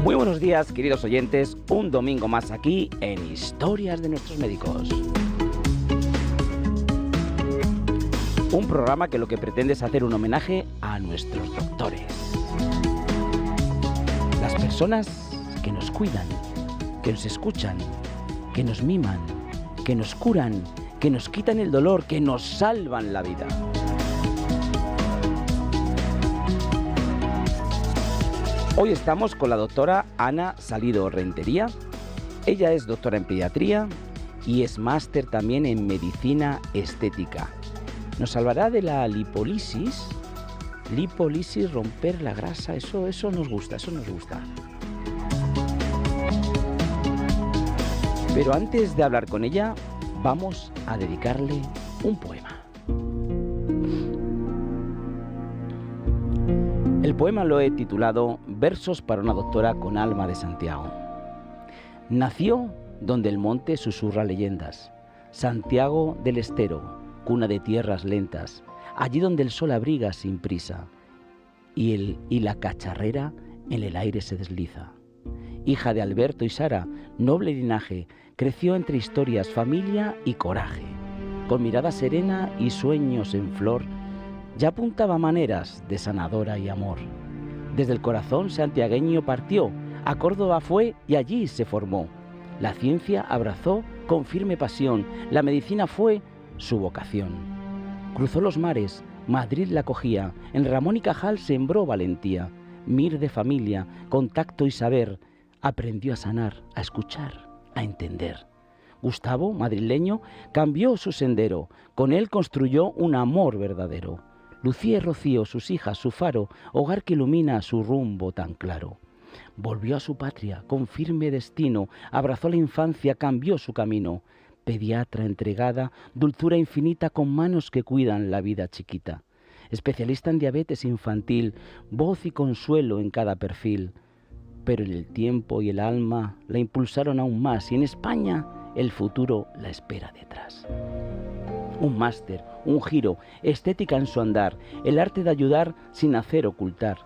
Muy buenos días, queridos oyentes, un domingo más aquí en Historias de nuestros médicos. Un programa que lo que pretende es hacer un homenaje a nuestros doctores. Las personas que nos cuidan, que nos escuchan, que nos miman, que nos curan, que nos quitan el dolor, que nos salvan la vida. Hoy estamos con la doctora Ana Salido Rentería. Ella es doctora en pediatría y es máster también en medicina estética. Nos hablará de la lipólisis, romper la grasa, eso nos gusta, Pero antes de hablar con ella, vamos a dedicarle un poema. El poema lo he titulado Versos para una doctora con alma de Santiago. Nació donde el monte susurra leyendas, Santiago del Estero, cuna de tierras lentas, allí donde el sol abriga sin prisa y la cacharrera en el aire se desliza. Hija de Alberto y Sara, noble linaje, creció entre historias, familia y coraje. Con mirada serena y sueños en flor, ya apuntaba maneras de sanadora y amor. Desde el corazón santiagueño partió, a Córdoba fue y allí se formó. La ciencia abrazó con firme pasión, la medicina fue su vocación. Cruzó los mares, Madrid la acogía, en Ramón y Cajal sembró valentía. Mir de familia, con tacto y saber, aprendió a sanar, a escuchar, a entender. Gustavo, madrileño, cambió su sendero, con él construyó un amor verdadero. Lucía y Rocío, sus hijas, su faro, hogar que ilumina su rumbo tan claro. Volvió a su patria con firme destino, abrazó la infancia, cambió su camino. Pediatra entregada, dulzura infinita con manos que cuidan la vida chiquita. Especialista en diabetes infantil, voz y consuelo en cada perfil. Pero en el tiempo y el alma la impulsaron aún más y en España el futuro la espera detrás. Un máster, un giro, estética en su andar, el arte de ayudar sin hacer ocultar.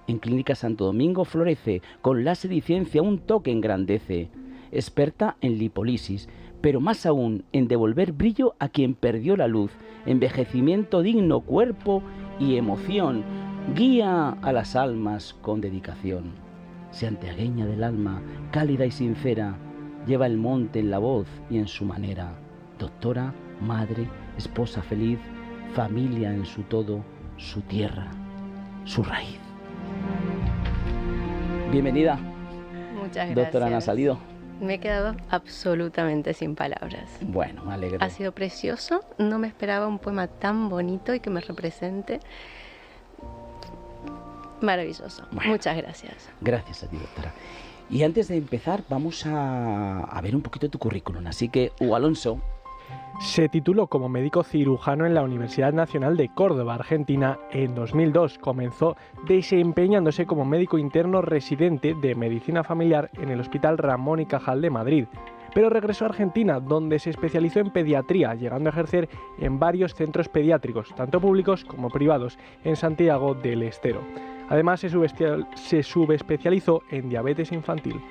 En Clínica Santo Domingo florece, con láser y ciencia un toque engrandece. Experta en lipólisis, pero más aún en devolver brillo a quien perdió la luz, envejecimiento digno, cuerpo y emoción. Guía a las almas con dedicación. Santiagueña del alma, cálida y sincera, lleva el monte en la voz y en su manera. Doctora, madre, esposa feliz, familia en su todo, su tierra, su raíz. Bienvenida. Muchas gracias. Doctora Ana Salido. Me he quedado absolutamente sin palabras. Bueno, me alegro. Ha sido precioso, no me esperaba un poema tan bonito y que me represente. Maravilloso. Bueno, muchas gracias. Gracias a ti, doctora. Y antes de empezar, vamos a ver un poquito tu currículum. Así que, Hugo Alonso. Se tituló como médico cirujano en la Universidad Nacional de Córdoba, Argentina, en 2002. Comenzó desempeñándose como médico interno residente de medicina familiar en el Hospital Ramón y Cajal de Madrid. Pero regresó a Argentina, donde se especializó en pediatría, llegando a ejercer en varios centros pediátricos, tanto públicos como privados, en Santiago del Estero. Además, se subespecializó en diabetes infantil.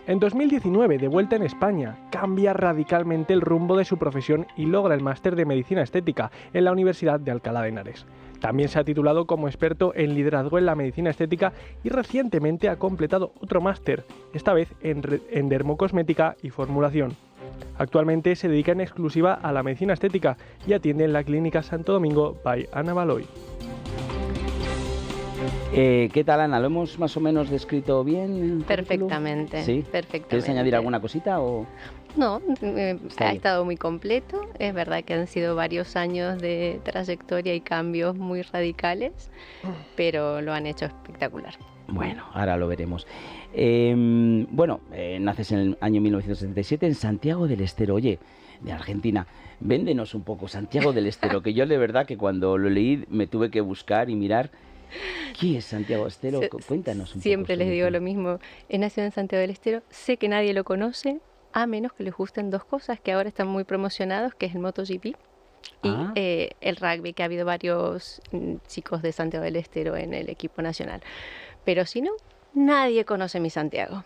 En 2019, de vuelta en España, cambia radicalmente el rumbo de su profesión y logra el máster de Medicina Estética en la Universidad de Alcalá de Henares. También se ha titulado como experto en liderazgo en la medicina estética y recientemente ha completado otro máster, esta vez en dermocosmética y formulación. Actualmente se dedica en exclusiva a la medicina estética y atiende en la Clínica Santo Domingo by Ana Baloy. ¿Qué tal, Ana? ¿Lo hemos más o menos descrito bien? Perfectamente. ¿Sí? Perfectamente. ¿Quieres añadir alguna cosita o...? No, ha estado muy completo. Es verdad que han sido varios años de trayectoria y cambios muy radicales, pero lo han hecho espectacular. Bueno, ahora lo veremos. Naces en el año 1977 en Santiago del Estero. Oye, de Argentina. Véndenos un poco Santiago del Estero, que yo de verdad que cuando lo leí me tuve que buscar y mirar. ¿Qué es Santiago del Estero? Cuéntanos un poco. Siempre les digo lo mismo. He nacido en Santiago del Estero. Sé que nadie lo conoce, a menos que les gusten dos cosas que ahora están muy promocionados, que es el MotoGP y el rugby, que ha habido varios chicos de Santiago del Estero en el equipo nacional. Pero si no, Nadie conoce mi Santiago.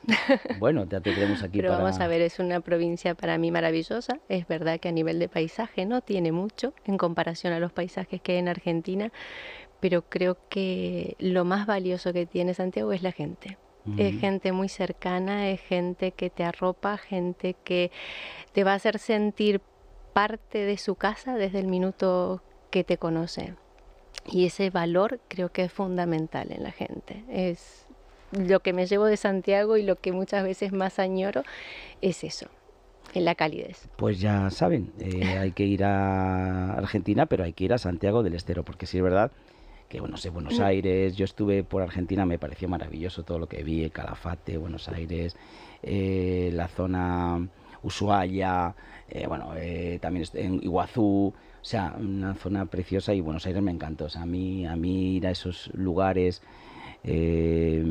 Bueno, ya te tenemos aquí Pero para... vamos a ver, es una provincia para mí maravillosa. Es verdad que a nivel de paisaje no tiene mucho en comparación a los paisajes que hay en Argentina, pero creo que lo más valioso que tiene Santiago es la gente. Es gente muy cercana, es gente que te arropa, gente que te va a hacer sentir parte de su casa desde el minuto que te conoce. Y ese valor creo que es fundamental en la gente. Es lo que me llevo de Santiago y lo que muchas veces más añoro es eso, en la calidez. Pues ya saben, hay que ir a Argentina, pero hay que ir a Santiago del Estero, porque sí es verdad que, bueno, sé, Buenos Aires, yo estuve por Argentina, me pareció maravilloso todo lo que vi, el Calafate, Buenos Aires, la zona Ushuaia, también en Iguazú, o sea, una zona preciosa y Buenos Aires me encantó, o sea, a mí ir a esos lugares, eh,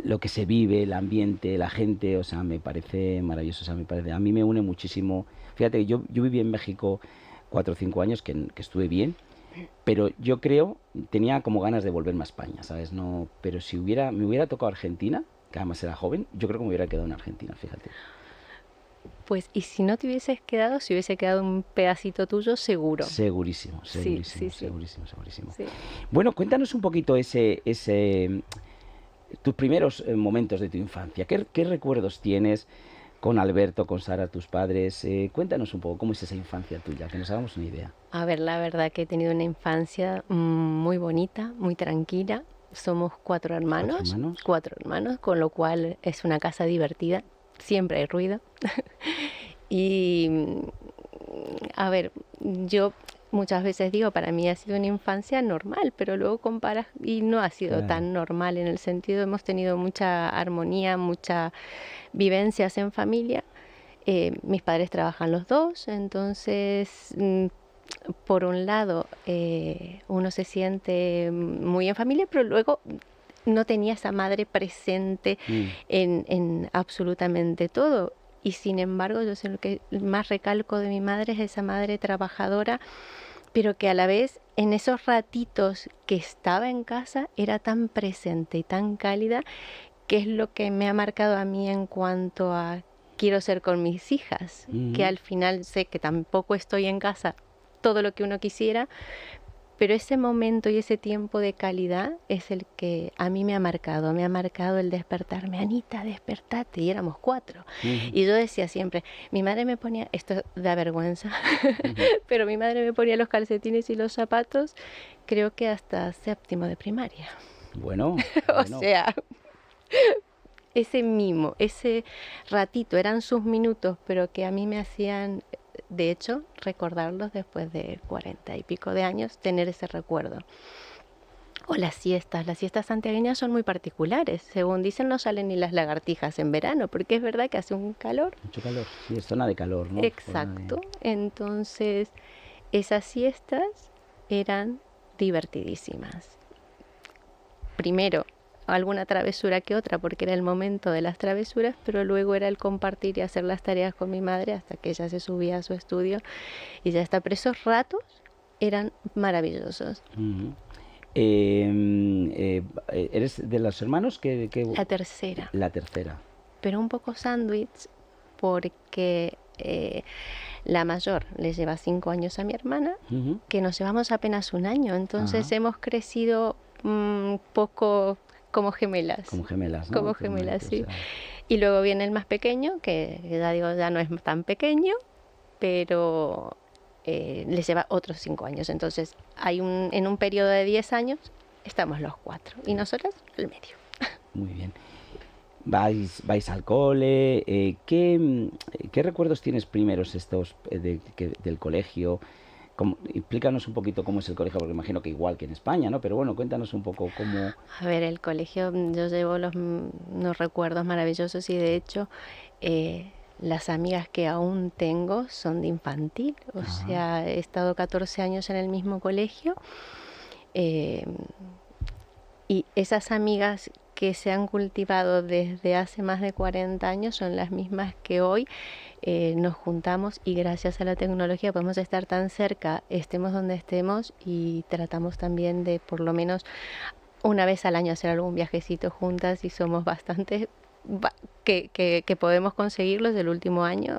lo que se vive, el ambiente, la gente, o sea, me parece maravilloso, o sea, a mí me une muchísimo. Fíjate, yo viví en México 4 o 5 años, que estuve bien, pero yo creo, tenía como ganas de volverme a España, ¿sabes? No, pero si me hubiera tocado Argentina, que además era joven, yo creo que me hubiera quedado en Argentina, fíjate. Pues, y si no te hubieses quedado, si hubiese quedado un pedacito tuyo, seguro. Segurísimo, Sí, segurísimo, sí, sí. segurísimo, segurísimo. Sí. Bueno, cuéntanos un poquito tus primeros momentos de tu infancia. ¿Qué recuerdos tienes con Alberto, con Sara, tus padres? Cuéntanos un poco cómo es esa infancia tuya, que nos hagamos una idea. A ver, la verdad que he tenido una infancia muy bonita, muy tranquila. Somos ¿Cuatro hermanos? cuatro hermanos, con lo cual es una casa divertida. Siempre hay ruido. Y, a ver, yo muchas veces digo, para mí ha sido una infancia normal, pero luego comparas y no ha sido Claro. tan normal en el sentido, hemos tenido mucha armonía, muchas vivencias en familia. Mis padres trabajan los dos, entonces, por un lado, uno se siente muy en familia, pero luego no tenía esa madre presente Mm, en absolutamente todo. Y sin embargo, yo sé lo que más recalco de mi madre es esa madre trabajadora, pero que a la vez en esos ratitos que estaba en casa era tan presente y tan cálida, que es lo que me ha marcado a mí en cuanto a quiero ser con mis hijas, que mm. al final sé que tampoco estoy en casa todo lo que uno quisiera, pero ese momento y ese tiempo de calidad es el que a mí me ha marcado el despertarme, Anita, despertate, y éramos 4. Ujú, Y yo decía siempre, mi madre me ponía, esto da vergüenza, ujú. pero mi madre me ponía los calcetines y los zapatos, creo que hasta séptimo de primaria. Bueno, O bueno, sea, ese mimo, ese ratito, eran sus minutos, pero que a mí me hacían, de hecho, recordarlos después de 40 y pico de años, tener ese recuerdo. O las siestas santiagueñas son muy particulares. Según dicen, no salen ni las lagartijas en verano, porque es verdad que hace un calor. mucho calor. Sí, es zona de calor, ¿no? Zona de... Exacto. Entonces, esas siestas eran divertidísimas. Primero, alguna travesura que otra, porque era el momento de las travesuras, pero luego era el compartir y hacer las tareas con mi madre hasta que ella se subía a su estudio y ya está. Pero esos ratos eran maravillosos. Ujú. ¿Eres de los hermanos La tercera, la tercera? pero un poco sándwich porque la mayor le lleva 5 años a mi hermana, Ujú. que nos llevamos apenas un año, entonces Ajá. hemos crecido poco como gemelas. Como gemelas, ¿no? Como Últimamente, gemelas, o sí. sea, Y luego viene el más pequeño, que ya digo, ya no es tan pequeño, pero le lleva otros 5 años. Entonces, en un periodo de 10 años, estamos los 4 y nosotras al medio. muy bien. ¿Vais al cole? ¿Qué recuerdos tienes primeros del colegio? Explícanos un poquito cómo es el colegio, porque imagino que igual que en España, ¿no? Pero bueno, cuéntanos un poco cómo... A ver, el colegio, yo llevo unos recuerdos maravillosos y de hecho las amigas que aún tengo son de infantil. O Ajá. sea, he estado 14 años en el mismo colegio. eh, Y esas amigas que se han cultivado desde hace más de 40 años son las mismas que hoy nos juntamos y gracias a la tecnología podemos estar tan cerca, estemos donde estemos y tratamos también de por lo menos una vez al año hacer algún viajecito juntas y somos bastantes que podemos conseguirlos. El último año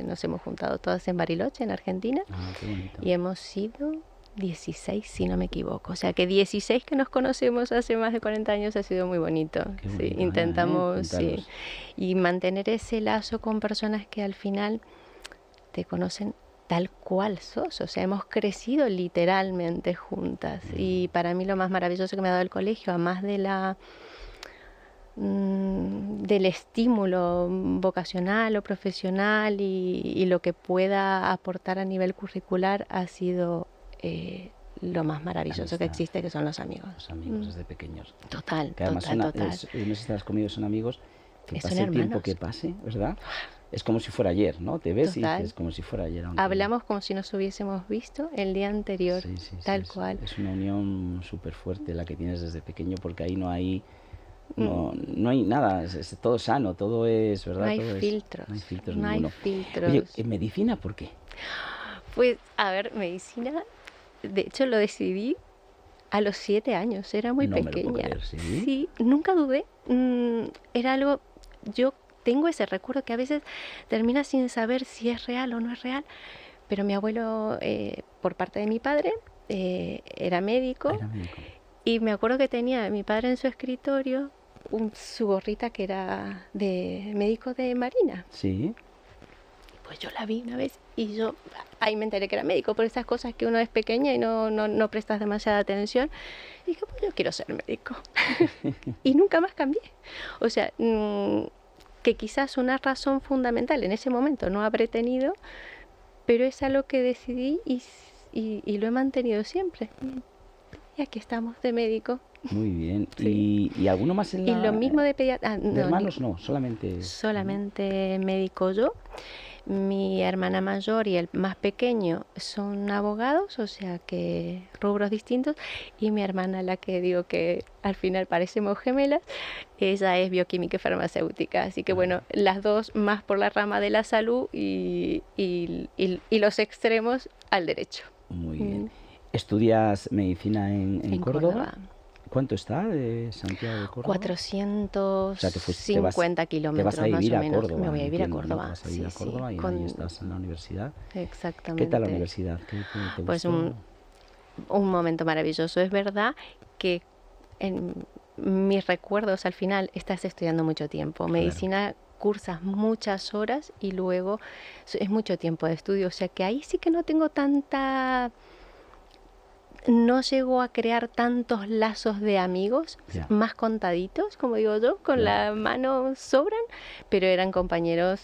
nos hemos juntado todas en Bariloche, en Argentina, Qué bonito. y hemos sido 16, si no me equivoco. O sea que 16 que nos conocemos hace más de 40 años ha sido muy bonito. Qué Sí, bonito, intentamos sí, juntaros. y mantener ese lazo con personas que al final te conocen tal cual sos. O sea, hemos crecido literalmente juntas. Y para mí lo más maravilloso que me ha dado el colegio, además de del estímulo vocacional o profesional y lo que pueda aportar a nivel curricular, ha sido lo más maravilloso que amistad. existe, que son los amigos. Los amigos desde pequeños. Total, Que además total. no sé si estás conmigo, son amigos que Son pase el tiempo hermanos. que pase, ¿verdad? Es como si fuera ayer, ¿no? Te ves y Total. dices como si fuera ayer. Aunque... Hablamos como si nos hubiésemos visto el día anterior, Sí, sí, sí, tal cual. Es una unión súper fuerte la que tienes desde pequeño, porque ahí no hay nada, es todo sano, todo es, ¿verdad? No hay Todo filtros. No hay filtros No hay ninguno. filtros. Oye, ¿en medicina por qué? Pues, a ver, medicina, de hecho lo decidí a los 7 años, era muy No me lo puedo pequeña. creer, ¿sí? Sí, nunca dudé. Era algo, yo tengo ese recuerdo que a veces termina sin saber si es real o no es real, pero mi abuelo, por parte de mi padre, era médico, Era médico. y me acuerdo que tenía mi padre en su escritorio su gorrita que era de médico de marina. Sí. Pues yo la vi una vez y yo ahí me enteré que era médico, por esas cosas que uno es pequeña y no prestas demasiada atención. Y dije, pues yo quiero ser médico. Y nunca más cambié. O sea, que quizás una razón fundamental en ese momento no habré tenido, pero es algo que decidí y lo he mantenido siempre. Y aquí estamos de médico. Muy bien. Sí. ¿Y alguno más en la...? Y lo mismo de pediatra. ¿De hermanos no? Solamente... Solamente médico yo. Mi hermana mayor y el más pequeño son abogados, o sea que rubros distintos, y mi hermana, la que digo que al final parecemos gemelas, ella es bioquímica y farmacéutica, así que bueno, las dos más por la rama de la salud y los extremos al derecho. Muy bien. ¿Estudias medicina en Córdoba? ¿Cuánto está de Santiago de Córdoba? 450 kilómetros te vas a vivir más o a menos. Córdoba, Me voy a vivir a entiendo, ¿no? Córdoba. Te vas a vivir a Córdoba y ahí estás en la universidad. Exactamente. ¿Qué tal la universidad? ¿Te pues gustó? Un momento maravilloso. Es verdad que en mis recuerdos al final estás estudiando mucho tiempo. Claro. Medicina cursas muchas horas y luego es mucho tiempo de estudio. O sea que ahí sí que no tengo tanta... No llegó a crear tantos lazos de amigos, Ya. más contaditos, como digo yo, con Claro. la mano sobran, pero eran compañeros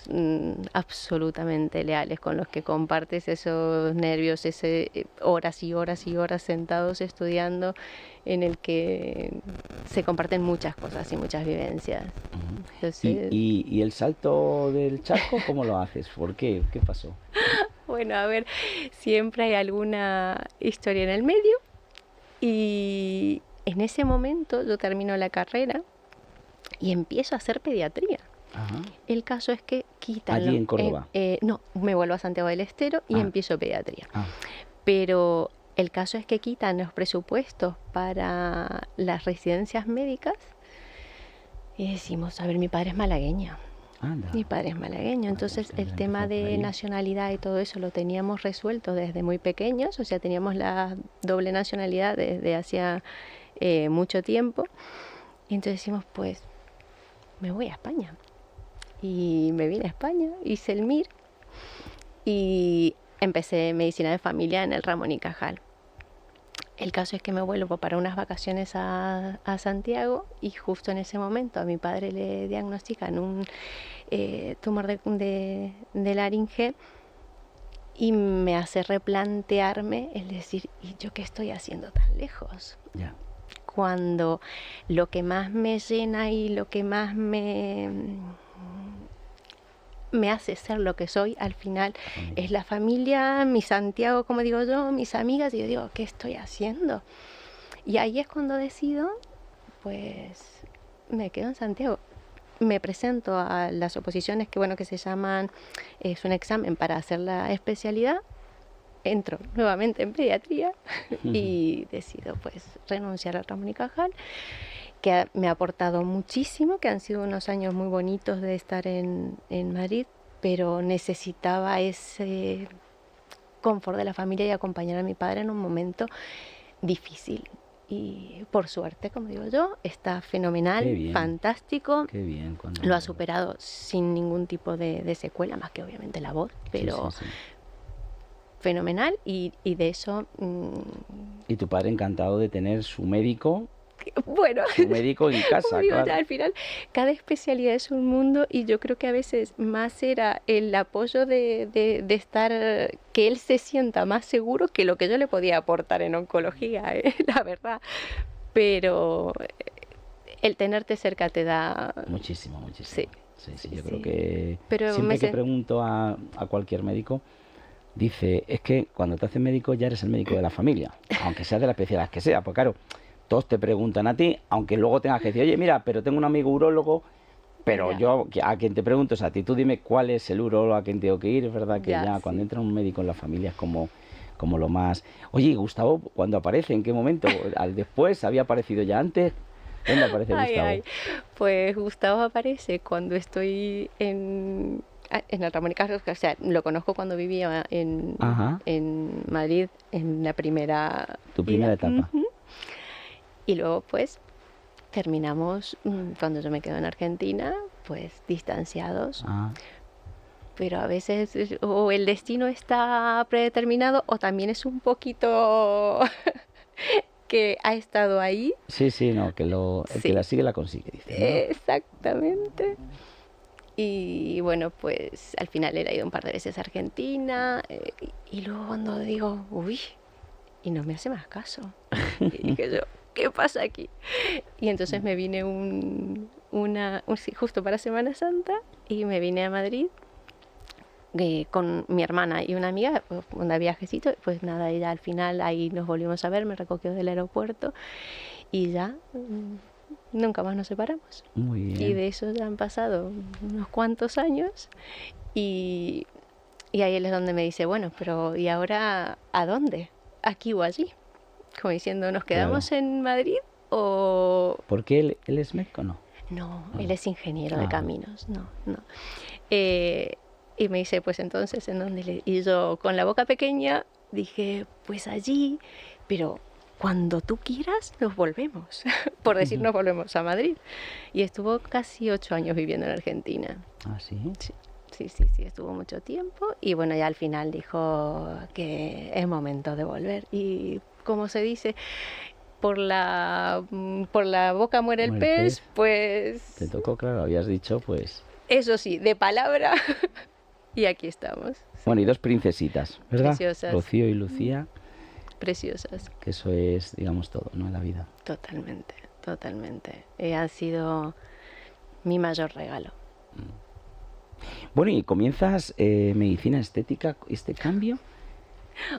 absolutamente leales, con los que compartes esos nervios, horas y horas y horas sentados estudiando, en el que se comparten muchas cosas y muchas vivencias. Ujú. Entonces, ¿Y el salto del charco cómo lo haces? ¿Por qué? ¿Qué pasó? bueno, a ver, siempre hay alguna historia en el medio y en ese momento yo termino la carrera y empiezo a hacer pediatría. Ajá. El caso es que quitan... ¿Allí en Córdoba? No, me vuelvo a Santiago del Estero y Ah. empiezo pediatría. Ah, Pero el caso es que quitan los presupuestos para las residencias médicas y decimos, a ver, mi padre es malagueño. anda. Mi padre es malagueño, entonces pues, el tema empezó por de ahí. nacionalidad y todo eso lo teníamos resuelto desde muy pequeños, o sea, teníamos la doble nacionalidad desde hacía mucho tiempo. Y entonces decimos, pues, me voy a España. Y me vine a España, hice el MIR y empecé medicina de familia en el Ramón y Cajal. El caso es que me vuelvo para unas vacaciones a Santiago y justo en ese momento a mi padre le diagnostican un tumor de laringe y me hace replantearme el decir, ¿y yo qué estoy haciendo tan lejos? Ya. Cuando lo que más me llena y lo que más me hace ser lo que soy al final es la familia, mi Santiago, como digo yo, mis amigas, y yo digo, ¿qué estoy haciendo? Y ahí es cuando decido, pues me quedo en Santiago. Me presento a las oposiciones que se llaman, es un examen para hacer la especialidad, entro nuevamente en pediatría y decido pues renunciar a Ramón y Cajal, que me ha aportado muchísimo, que han sido unos años muy bonitos de estar en Madrid, pero necesitaba ese confort de la familia y acompañar a mi padre en un momento difícil. Y por suerte, como digo yo, está fenomenal, fantástico. Qué bien. Lo ha superado sin ningún tipo de secuela, más que obviamente la voz, pero Sí. fenomenal y de eso... Y tu padre encantado de tener su médico Bueno, su médico en casa, digo, claro. ya, al final cada especialidad es un mundo y yo creo que a veces más era el apoyo de estar, que él se sienta más seguro que lo que yo le podía aportar en oncología, la verdad. Pero el tenerte cerca te da... Muchísimo. Sí, Sí, yo creo que pero siempre que pregunto a cualquier médico, dice, es que cuando te haces médico ya eres el médico de la familia, aunque sea de la especialidad que sea, pues claro, todos te preguntan a ti, aunque luego tengas que decir, oye, mira, pero tengo un amigo urólogo, pero Ya. yo a quien te pregunto es a ti, tú dime cuál es el urólogo a quien tengo que ir, es verdad que ya Sí. cuando entra un médico en la familia es como lo más... Oye, ¿y Gustavo cuándo aparece? ¿En qué momento? ¿Al después? ¿Había aparecido ya antes? ¿Dónde aparece Gustavo? Pues Gustavo aparece cuando estoy en el Ramón y Cajal, o sea, lo conozco cuando vivía en Madrid en la primera Tu primera vida. etapa. Y luego pues terminamos, cuando yo me quedo en Argentina, pues distanciados. Pero a veces o el destino está predeterminado o también es un poquito que ha estado ahí. Sí, no, que el que la sigue la consigue, dice, ¿no? Exactamente. Y bueno, pues al final él ha ido un par de veces a Argentina y luego cuando digo, uy, y no me hace más caso. Y dije yo, ¿qué pasa aquí? Y entonces me vine justo para Semana Santa y me vine a Madrid con mi hermana y una amiga, un viajecito, pues nada, ella al final ahí nos volvimos a ver, me recogió del aeropuerto y ya nunca más nos separamos. Muy bien. Y de eso ya han pasado unos cuantos años y ahí él es donde me dice, bueno, pero ¿y ahora a dónde? ¿Aquí o allí? Como diciendo, ¿nos quedamos en Madrid o...? ¿Por qué él es médico o no? No, él es ingeniero de caminos, no. Y me dice, pues entonces, ¿en dónde? Y yo, con la boca pequeña, dije, pues allí, pero cuando tú quieras, nos volvemos. Por decir, nos volvemos a Madrid. Y estuvo casi 8 años viviendo en Argentina. ¿Ah, sí? Sí, estuvo mucho tiempo. Y bueno, ya al final dijo que es momento de volver. Y como se dice, por la boca muere el pez, pues... Te tocó, claro, habías dicho, pues... Eso sí, de palabra... Y aquí estamos. Bueno, y 2 princesitas, ¿verdad? Preciosas. Rocío y Lucía. Preciosas. Que eso es, digamos, todo, ¿no? En la vida. Totalmente. Ha sido mi mayor regalo. Bueno, y comienzas medicina estética, este cambio.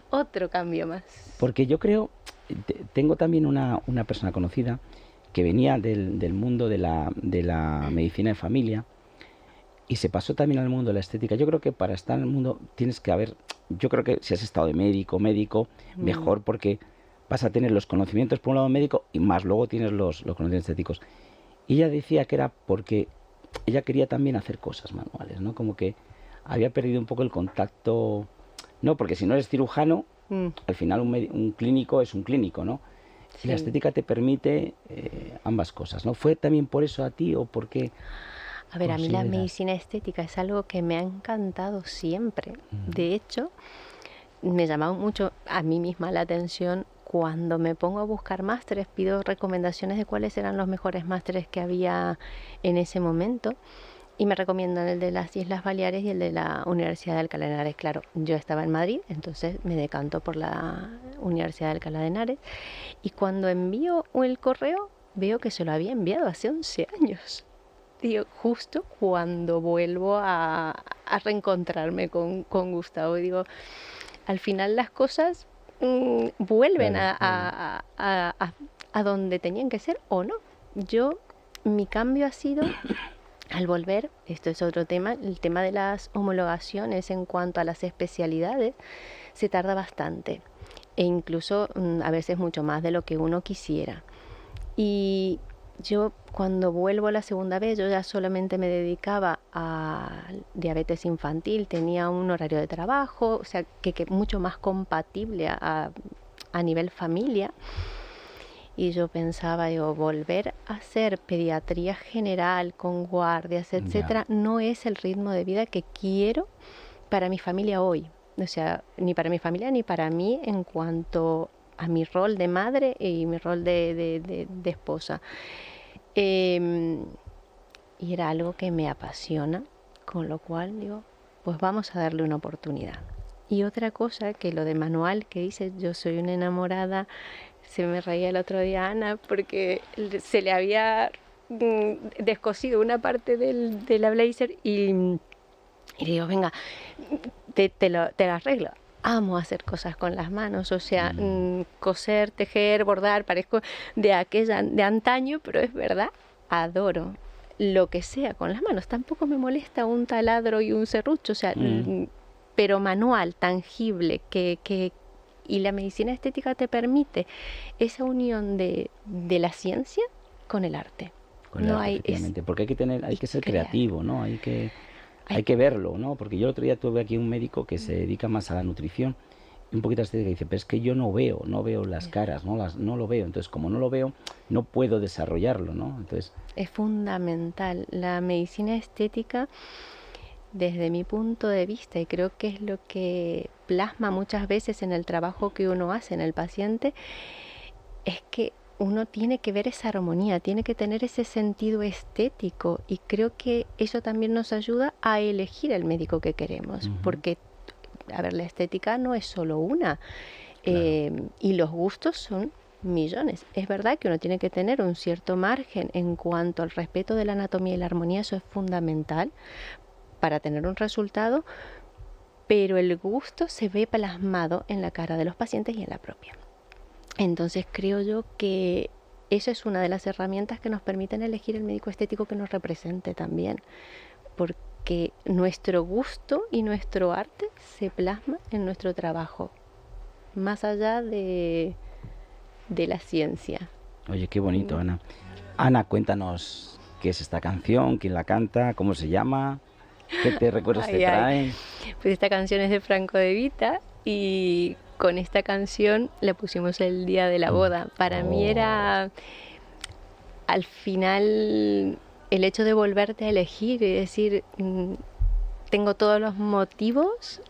Otro cambio más. Porque yo creo, tengo también una persona conocida que venía del mundo de la medicina de familia y se pasó también al mundo de la estética. Yo creo que para estar en el mundo tienes que haber, yo creo que si has estado de médico, mejor, porque vas a tener los conocimientos por un lado médico y más luego tienes los conocimientos estéticos. Y ella decía que era porque ella quería también hacer cosas manuales, ¿no? Como que había perdido un poco el contacto, no, porque si no eres cirujano, al final un clínico es un clínico, ¿no? Sí. Y la estética te permite ambas cosas, ¿no? ¿Fue también por eso a ti o por qué? A ver, a mí la medicina estética es algo que me ha encantado siempre. De hecho, me llamaba mucho a mí misma la atención cuando me pongo a buscar másteres, pido recomendaciones de cuáles eran los mejores másteres que había en ese momento y me recomiendan el de las Islas Baleares y el de la Universidad de Alcalá de Henares. Claro, yo estaba en Madrid, entonces me decanto por la Universidad de Alcalá de Henares y cuando envío el correo veo que se lo había enviado hace 11 años. Digo, justo cuando vuelvo a reencontrarme con Gustavo, digo, al final las cosas vuelven a donde tenían que ser o no. Mi cambio ha sido Al volver, esto es otro tema, el tema de las homologaciones en cuanto a las especialidades se tarda bastante e incluso a veces mucho más de lo que uno quisiera. Y yo cuando vuelvo la segunda vez, yo ya solamente me dedicaba a diabetes infantil, tenía un horario de trabajo, o sea, que mucho más compatible a nivel familia. Y yo pensaba, digo, volver a hacer pediatría general con guardias, etcétera, no es el ritmo de vida que quiero para mi familia hoy. O sea, ni para mi familia ni para mí en cuanto a mi rol de madre y mi rol de esposa. Y era algo que me apasiona, con lo cual digo, pues vamos a darle una oportunidad. Y otra cosa, que lo de manual que dice, yo soy una enamorada, se me reía el otro día Ana porque se le había descosido una parte de la blazer y le digo, venga, te lo arreglo. Amo hacer cosas con las manos, o sea, coser, tejer, bordar, parezco de antaño, pero es verdad, adoro lo que sea con las manos. Tampoco me molesta un taladro y un serrucho, o sea, pero manual, tangible, y la medicina estética te permite esa unión de la ciencia con el arte. Con el arte, efectivamente, porque hay que ser creativo, ¿no? Hay que verlo, ¿no? Porque yo el otro día tuve aquí un médico que se dedica más a la nutrición y un poquito a la estética y dice, pero es que yo no veo las caras, no lo veo. Entonces, como no lo veo, no puedo desarrollarlo, ¿no? Entonces, es fundamental. La medicina estética, desde mi punto de vista, y creo que es lo que plasma muchas veces en el trabajo que uno hace en el paciente, es que uno tiene que ver esa armonía, tiene que tener ese sentido estético, y creo que eso también nos ayuda a elegir el médico que queremos, porque, a ver, la estética no es solo una, y los gustos son millones. Es verdad que uno tiene que tener un cierto margen en cuanto al respeto de la anatomía y la armonía, eso es fundamental para tener un resultado, pero el gusto se ve plasmado en la cara de los pacientes y en la propia. Entonces creo yo que eso es una de las herramientas que nos permiten elegir el médico estético que nos represente también, porque nuestro gusto y nuestro arte se plasma en nuestro trabajo, más allá de la ciencia. Oye, qué bonito, Ana. Ana, cuéntanos qué es esta canción, quién la canta, cómo se llama, qué te recuerdos te traen. Pues esta canción es de Franco De Vita y con esta canción le pusimos el día de la boda. Para mí era, al final, el hecho de volverte a elegir y decir, tengo todos los motivos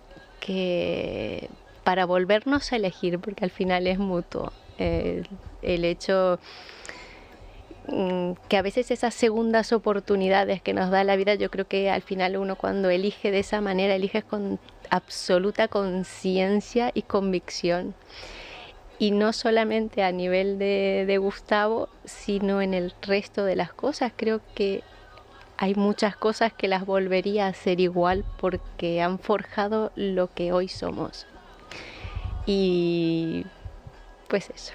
para volvernos a elegir, porque al final es mutuo. El hecho que a veces esas segundas oportunidades que nos da la vida, yo creo que al final uno cuando elige de esa manera, elige con absoluta conciencia y convicción. Y no solamente a nivel de Gustavo, sino en el resto de las cosas. Creo que hay muchas cosas que las volvería a hacer igual porque han forjado lo que hoy somos. Y pues eso.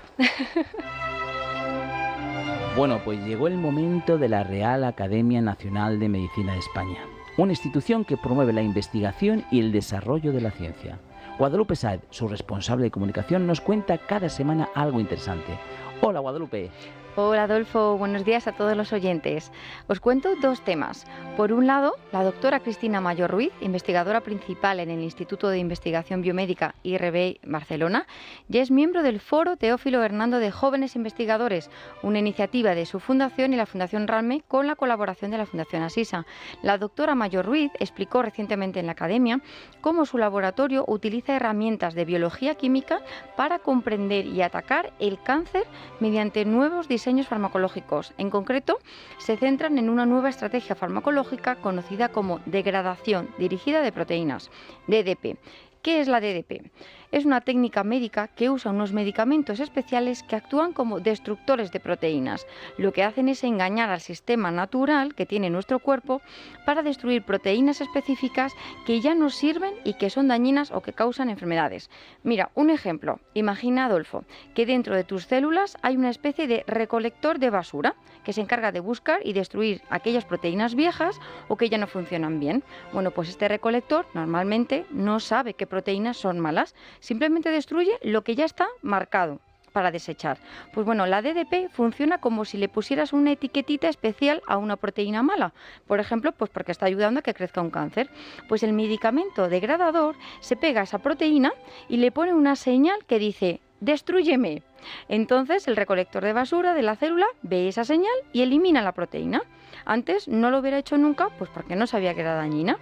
Bueno, pues llegó el momento de la Real Academia Nacional de Medicina de España, una institución que promueve la investigación y el desarrollo de la ciencia. Guadalupe Sáez, su responsable de comunicación, nos cuenta cada semana algo interesante. Hola, Guadalupe. Hola Adolfo, buenos días a todos los oyentes. Os cuento dos temas. Por un lado, la doctora Cristina Mayor Ruiz, investigadora principal en el Instituto de Investigación Biomédica IRB Barcelona, ya es miembro del Foro Teófilo Hernando de Jóvenes Investigadores, una iniciativa de su fundación y la Fundación RALME con la colaboración de la Fundación Asisa. La doctora Mayor Ruiz explicó recientemente en la Academia cómo su laboratorio utiliza herramientas de biología química para comprender y atacar el cáncer mediante nuevos diseños farmacológicos. En concreto, se centran en una nueva estrategia farmacológica conocida como degradación dirigida de proteínas, DDP. ¿Qué es la DDP? Es una técnica médica que usa unos medicamentos especiales que actúan como destructores de proteínas. Lo que hacen es engañar al sistema natural que tiene nuestro cuerpo para destruir proteínas específicas que ya no sirven y que son dañinas o que causan enfermedades. Mira, un ejemplo. Imagina, Adolfo, que dentro de tus células hay una especie de recolector de basura que se encarga de buscar y destruir aquellas proteínas viejas o que ya no funcionan bien. Bueno, pues este recolector normalmente no sabe qué proteínas son malas, simplemente destruye lo que ya está marcado para desechar. Pues bueno, la DDP funciona como si le pusieras una etiquetita especial a una proteína mala. Por ejemplo, pues porque está ayudando a que crezca un cáncer. Pues el medicamento degradador se pega a esa proteína y le pone una señal que dice ¡destrúyeme! Entonces el recolector de basura de la célula ve esa señal y elimina la proteína. Antes no lo hubiera hecho nunca, pues porque no sabía que era dañina.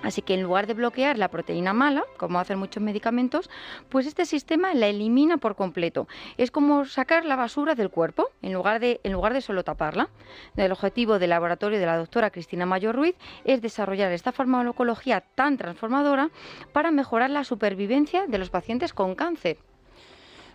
Así que en lugar de bloquear la proteína mala, como hacen muchos medicamentos, pues este sistema la elimina por completo. Es como sacar la basura del cuerpo, en lugar de solo taparla. El objetivo del laboratorio de la doctora Cristina Mayor Ruiz es desarrollar esta farmacología tan transformadora para mejorar la supervivencia de los pacientes con cáncer.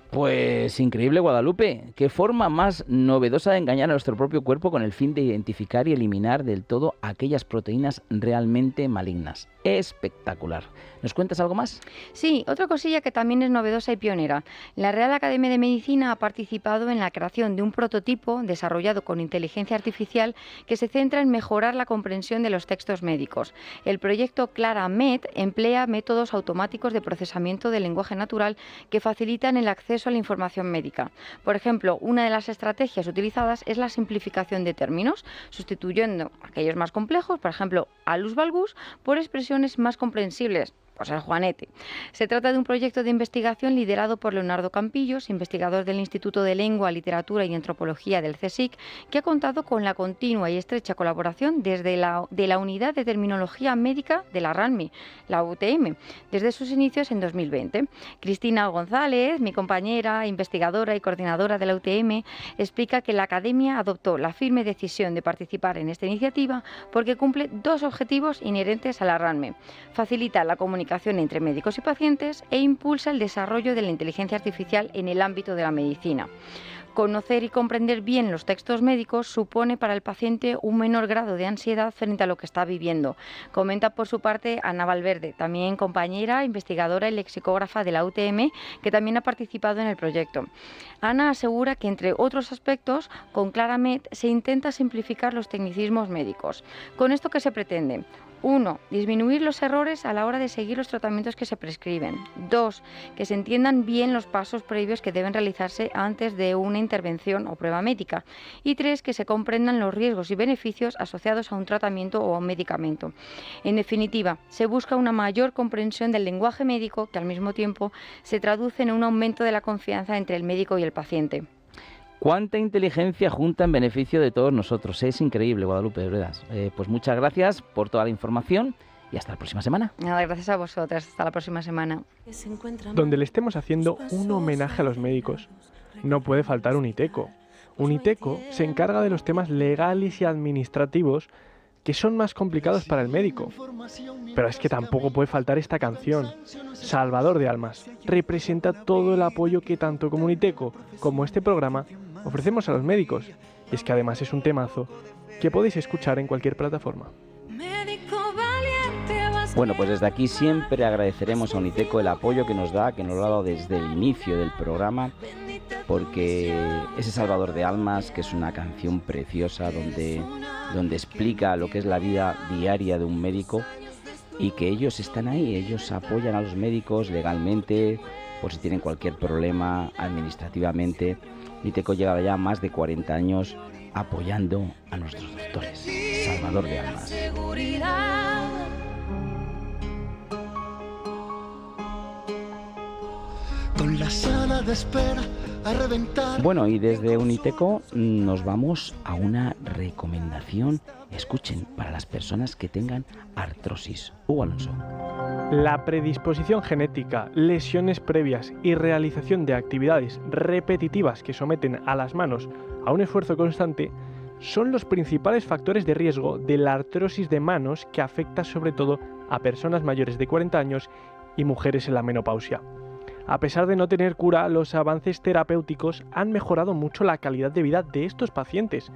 Pues increíble, Guadalupe. Qué forma más novedosa de engañar a nuestro propio cuerpo con el fin de identificar y eliminar del todo aquellas proteínas realmente malignas. Espectacular. ¿Nos cuentas algo más? Sí, otra cosilla que también es novedosa y pionera. La Real Academia de Medicina ha participado en la creación de un prototipo desarrollado con inteligencia artificial que se centra en mejorar la comprensión de los textos médicos. El proyecto ClaraMed emplea métodos automáticos de procesamiento del lenguaje natural que facilitan el acceso a la información médica. Por ejemplo, una de las estrategias utilizadas es la simplificación de términos, sustituyendo aquellos más complejos, por ejemplo, alus valgus, por expresiones más comprensibles. Pues el juanete. Se trata de un proyecto de investigación liderado por Leonardo Campillos, investigador del Instituto de Lengua, Literatura y Antropología del CSIC, que ha contado con la continua y estrecha colaboración de la Unidad de Terminología Médica de la RANME, la UTM, desde sus inicios en 2020. Cristina González, mi compañera, investigadora y coordinadora de la UTM, explica que la Academia adoptó la firme decisión de participar en esta iniciativa porque cumple dos objetivos inherentes a la RANME. Facilita la comunicación entre médicos y pacientes e impulsa el desarrollo de la inteligencia artificial en el ámbito de la medicina. Conocer y comprender bien los textos médicos supone para el paciente un menor grado de ansiedad frente a lo que está viviendo. Comenta por su parte Ana Valverde, también compañera, investigadora y lexicógrafa de la UTM, que también ha participado en el proyecto. Ana asegura que, entre otros aspectos, con ClaraMed se intenta simplificar los tecnicismos médicos. ¿Con esto qué se pretende? 1. Disminuir los errores a la hora de seguir los tratamientos que se prescriben. 2. Que se entiendan bien los pasos previos que deben realizarse antes de una intervención o prueba médica. Y 3. Que se comprendan los riesgos y beneficios asociados a un tratamiento o a un medicamento. En definitiva, se busca una mayor comprensión del lenguaje médico que al mismo tiempo se traduce en un aumento de la confianza entre el médico y el paciente. Cuánta inteligencia junta en beneficio de todos nosotros. Es increíble, Guadalupe, de verdad. Pues muchas gracias por toda la información y hasta la próxima semana. Nada, gracias a vosotras. Hasta la próxima semana. Donde le estemos haciendo un homenaje a los médicos, no puede faltar Uniteco. Uniteco se encarga de los temas legales y administrativos que son más complicados para el médico. Pero es que tampoco puede faltar esta canción. Salvador de Almas representa todo el apoyo que tanto como Uniteco como este programa ofrecemos a los médicos. Y es que además es un temazo que podéis escuchar en cualquier plataforma. Bueno, pues desde aquí siempre agradeceremos a Uniteco el apoyo que nos da, que nos lo ha dado desde el inicio del programa, porque ese Salvador de Almas, que es una canción preciosa donde explica lo que es la vida diaria de un médico y que ellos están ahí, ellos apoyan a los médicos legalmente por si tienen cualquier problema administrativamente. Uniteco lleva ya más de 40 años apoyando a nuestros doctores. Salvador de Almas. Con la sala de espera a reventar. Bueno, y desde Uniteco nos vamos a una recomendación. Escuchen, para las personas que tengan artrosis. Hugo Alonso. La predisposición genética, lesiones previas y realización de actividades repetitivas que someten a las manos a un esfuerzo constante son los principales factores de riesgo de la artrosis de manos, que afecta sobre todo a personas mayores de 40 años y mujeres en la menopausia. A pesar de no tener cura, los avances terapéuticos han mejorado mucho la calidad de vida de estos pacientes.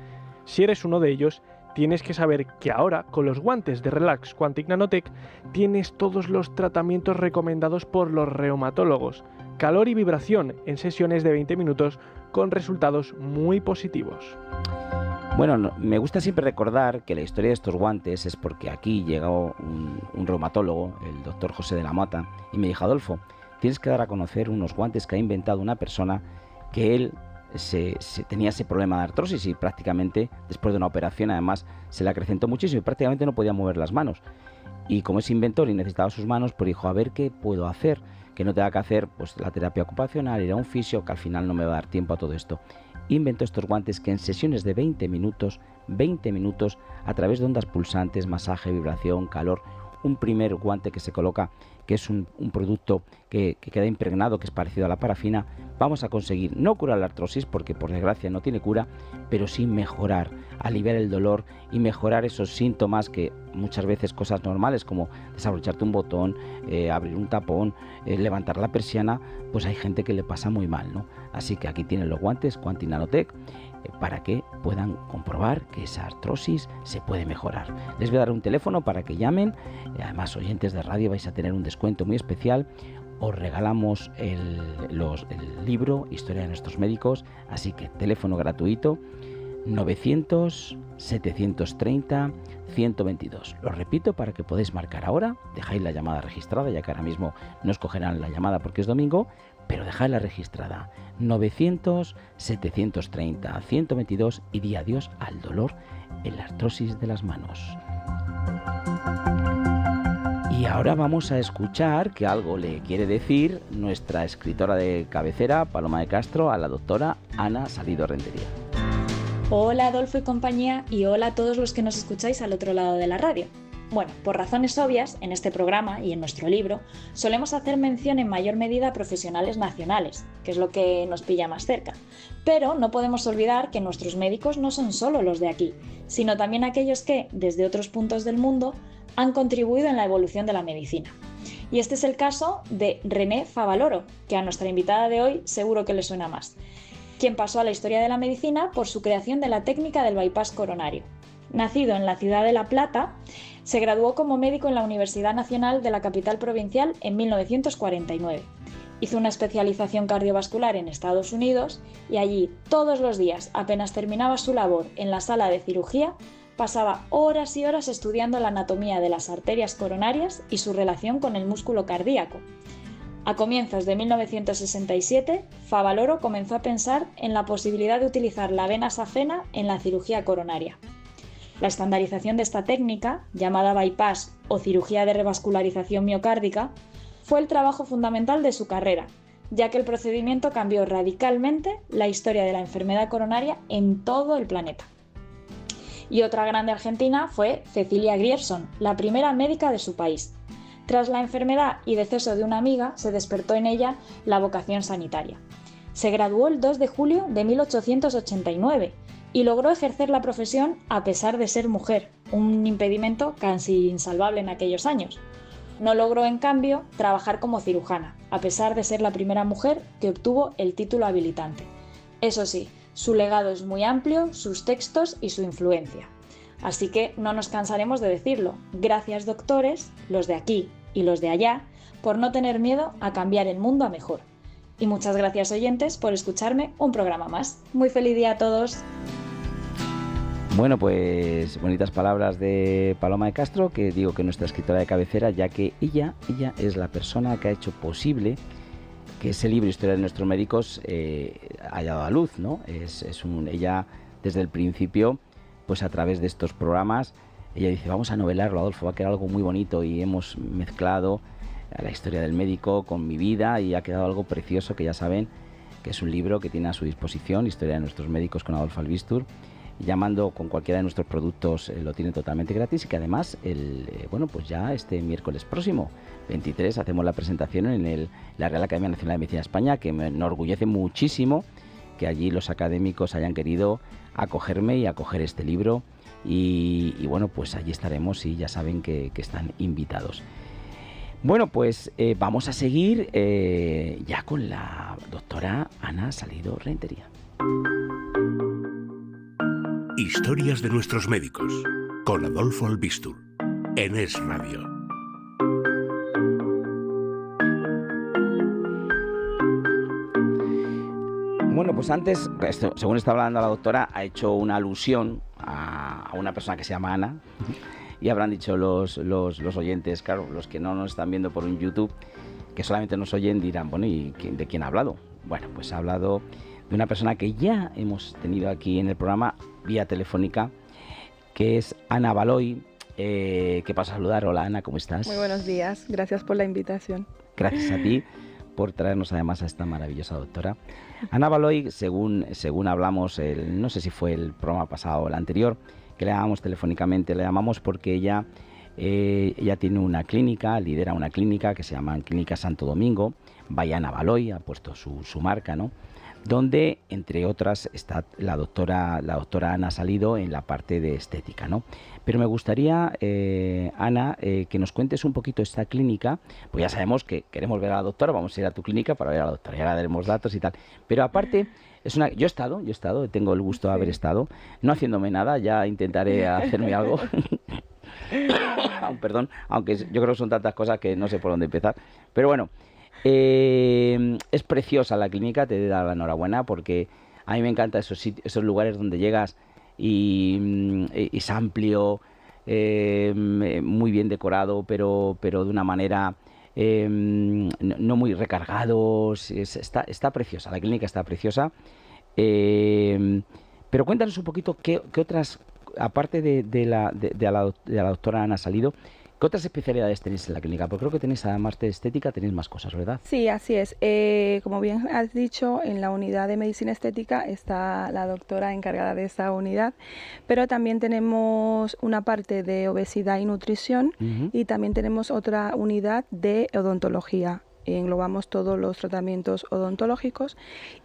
Si eres uno de ellos, tienes que saber que ahora, con los guantes de Relax Quantic Nanotech, tienes todos los tratamientos recomendados por los reumatólogos. Calor y vibración en sesiones de 20 minutos con resultados muy positivos. Bueno, me gusta siempre recordar que la historia de estos guantes es porque aquí llegó un reumatólogo, el doctor José de la Mata, y me dijo: Adolfo, tienes que dar a conocer unos guantes que ha inventado una persona que él tenía ese problema de artrosis y prácticamente después de una operación además se le acrecentó muchísimo y prácticamente no podía mover las manos. Y como es inventor y necesitaba sus manos, pues dijo: a ver qué puedo hacer, que no tenga que hacer pues la terapia ocupacional, ir a un fisio, que al final no me va a dar tiempo a todo esto. Inventó estos guantes que en sesiones de 20 minutos, a través de ondas pulsantes, masaje, vibración, calor, un primer guante que se coloca, que es un producto que queda impregnado, que es parecido a la parafina, vamos a conseguir no curar la artrosis, porque por desgracia no tiene cura, pero sí mejorar, aliviar el dolor y mejorar esos síntomas que muchas veces cosas normales como desabrocharte un botón, abrir un tapón, levantar la persiana, pues hay gente que le pasa muy mal, ¿no? Así que aquí tienen los guantes Quantic Nanotech para que puedan comprobar que esa artrosis se puede mejorar. Les voy a dar un teléfono para que llamen, además oyentes de radio vais a tener un descuento muy especial. Os regalamos el libro Historia de nuestros médicos, así que teléfono gratuito 900 730 122. Lo repito para que podáis marcar ahora, dejáis la llamada registrada, ya que ahora mismo no os cogerán la llamada porque es domingo, pero dejadla registrada 900 730 122 y di adiós al dolor en la artrosis de las manos. Y ahora vamos a escuchar que algo le quiere decir nuestra escritora de cabecera, Paloma de Castro, a la doctora Ana Salido Rentería. Hola Adolfo y compañía, y hola a todos los que nos escucháis al otro lado de la radio. Bueno, por razones obvias, en este programa y en nuestro libro solemos hacer mención en mayor medida a profesionales nacionales, que es lo que nos pilla más cerca. Pero no podemos olvidar que nuestros médicos no son solo los de aquí, sino también aquellos que, desde otros puntos del mundo, han contribuido en la evolución de la medicina. Y este es el caso de René Favaloro, que a nuestra invitada de hoy seguro que le suena más, quien pasó a la historia de la medicina por su creación de la técnica del bypass coronario. Nacido en la ciudad de La Plata, se graduó como médico en la Universidad Nacional de la capital provincial en 1949. Hizo una especialización cardiovascular en Estados Unidos y allí, todos los días, apenas terminaba su labor en la sala de cirugía, pasaba horas y horas estudiando la anatomía de las arterias coronarias y su relación con el músculo cardíaco. A comienzos de 1967, Favaloro comenzó a pensar en la posibilidad de utilizar la vena safena en la cirugía coronaria. La estandarización de esta técnica, llamada bypass o cirugía de revascularización miocárdica, fue el trabajo fundamental de su carrera, ya que el procedimiento cambió radicalmente la historia de la enfermedad coronaria en todo el planeta. Y otra grande argentina fue Cecilia Grierson, la primera médica de su país. Tras la enfermedad y deceso de una amiga, se despertó en ella la vocación sanitaria. Se graduó el 2 de julio de 1889 y logró ejercer la profesión a pesar de ser mujer, un impedimento casi insalvable en aquellos años. No logró, en cambio, trabajar como cirujana, a pesar de ser la primera mujer que obtuvo el título habilitante. Eso sí, su legado es muy amplio, sus textos y su influencia. Así que no nos cansaremos de decirlo. Gracias, doctores, los de aquí y los de allá, por no tener miedo a cambiar el mundo a mejor. Y muchas gracias, oyentes, por escucharme un programa más. Muy feliz día a todos. Bueno, pues bonitas palabras de Paloma de Castro, que digo que nuestra escritora de cabecera, ya que ella es la persona que ha hecho posible que ese libro Historia de nuestros médicos haya dado a luz, ¿no? Ella desde el principio, pues a través de estos programas, ella dice: vamos a novelarlo, Adolfo, va a quedar algo muy bonito, y hemos mezclado la historia del médico con mi vida y ha quedado algo precioso, que ya saben que es un libro que tiene a su disposición, Historia de nuestros médicos con Adolfo Albistur. Llamando con cualquiera de nuestros productos lo tienen totalmente gratis, y que además pues ya este miércoles próximo 23 hacemos la presentación en la Real Academia Nacional de Medicina de España, que me enorgullece muchísimo que allí los académicos hayan querido acogerme y acoger este libro, y bueno, pues allí estaremos y ya saben que están invitados. Bueno, pues vamos a seguir ya con la doctora Ana Salido Rentería. Historias de nuestros médicos, con Adolfo Albistur, en Es Radio. Bueno, pues antes, según está hablando la doctora, ha hecho una alusión a una persona que se llama Ana. Y habrán dicho los oyentes, claro, los que no nos están viendo por un YouTube, que solamente nos oyen, dirán, bueno, ¿y de quién ha hablado? Bueno, pues ha hablado de una persona que ya hemos tenido aquí en el programa, vía telefónica, que es Ana Baloy, que paso a saludar. Hola Ana, ¿cómo estás? Muy buenos días, gracias por la invitación. Gracias a ti por traernos además a esta maravillosa doctora. Ana Baloy, según hablamos, no sé si fue el programa pasado o el anterior, que le llamamos telefónicamente, le llamamos porque ella tiene una clínica, lidera una clínica que se llama Clínica Santo Domingo, by Ana Baloy, ha puesto su marca, ¿no? Donde, entre otras, está la doctora Ana Salido en la parte de estética, ¿no? Pero me gustaría, Ana, que nos cuentes un poquito esta clínica, pues ya sabemos que queremos ver a la doctora, vamos a ir a tu clínica para ver a la doctora, ya le daremos datos y tal, pero aparte... Yo he estado, tengo el gusto de haber estado, no haciéndome nada, ya intentaré hacerme algo. Perdón, aunque yo creo que son tantas cosas que no sé por dónde empezar. Pero bueno, es preciosa la clínica, te doy la enhorabuena, porque a mí me encantan esos lugares donde llegas y es amplio, muy bien decorado, pero de una manera... no muy recargados, está preciosa, la clínica está preciosa, pero cuéntanos un poquito qué otras, aparte de la doctora Ana Salido, ¿qué otras especialidades tenéis en la clínica? Porque creo que tenéis, además de estética, tenéis más cosas, ¿verdad? Sí, así es. Como bien has dicho, en la unidad de medicina estética está la doctora encargada de esa unidad, pero también tenemos una parte de obesidad y nutrición y también tenemos otra unidad de odontología. Englobamos todos los tratamientos odontológicos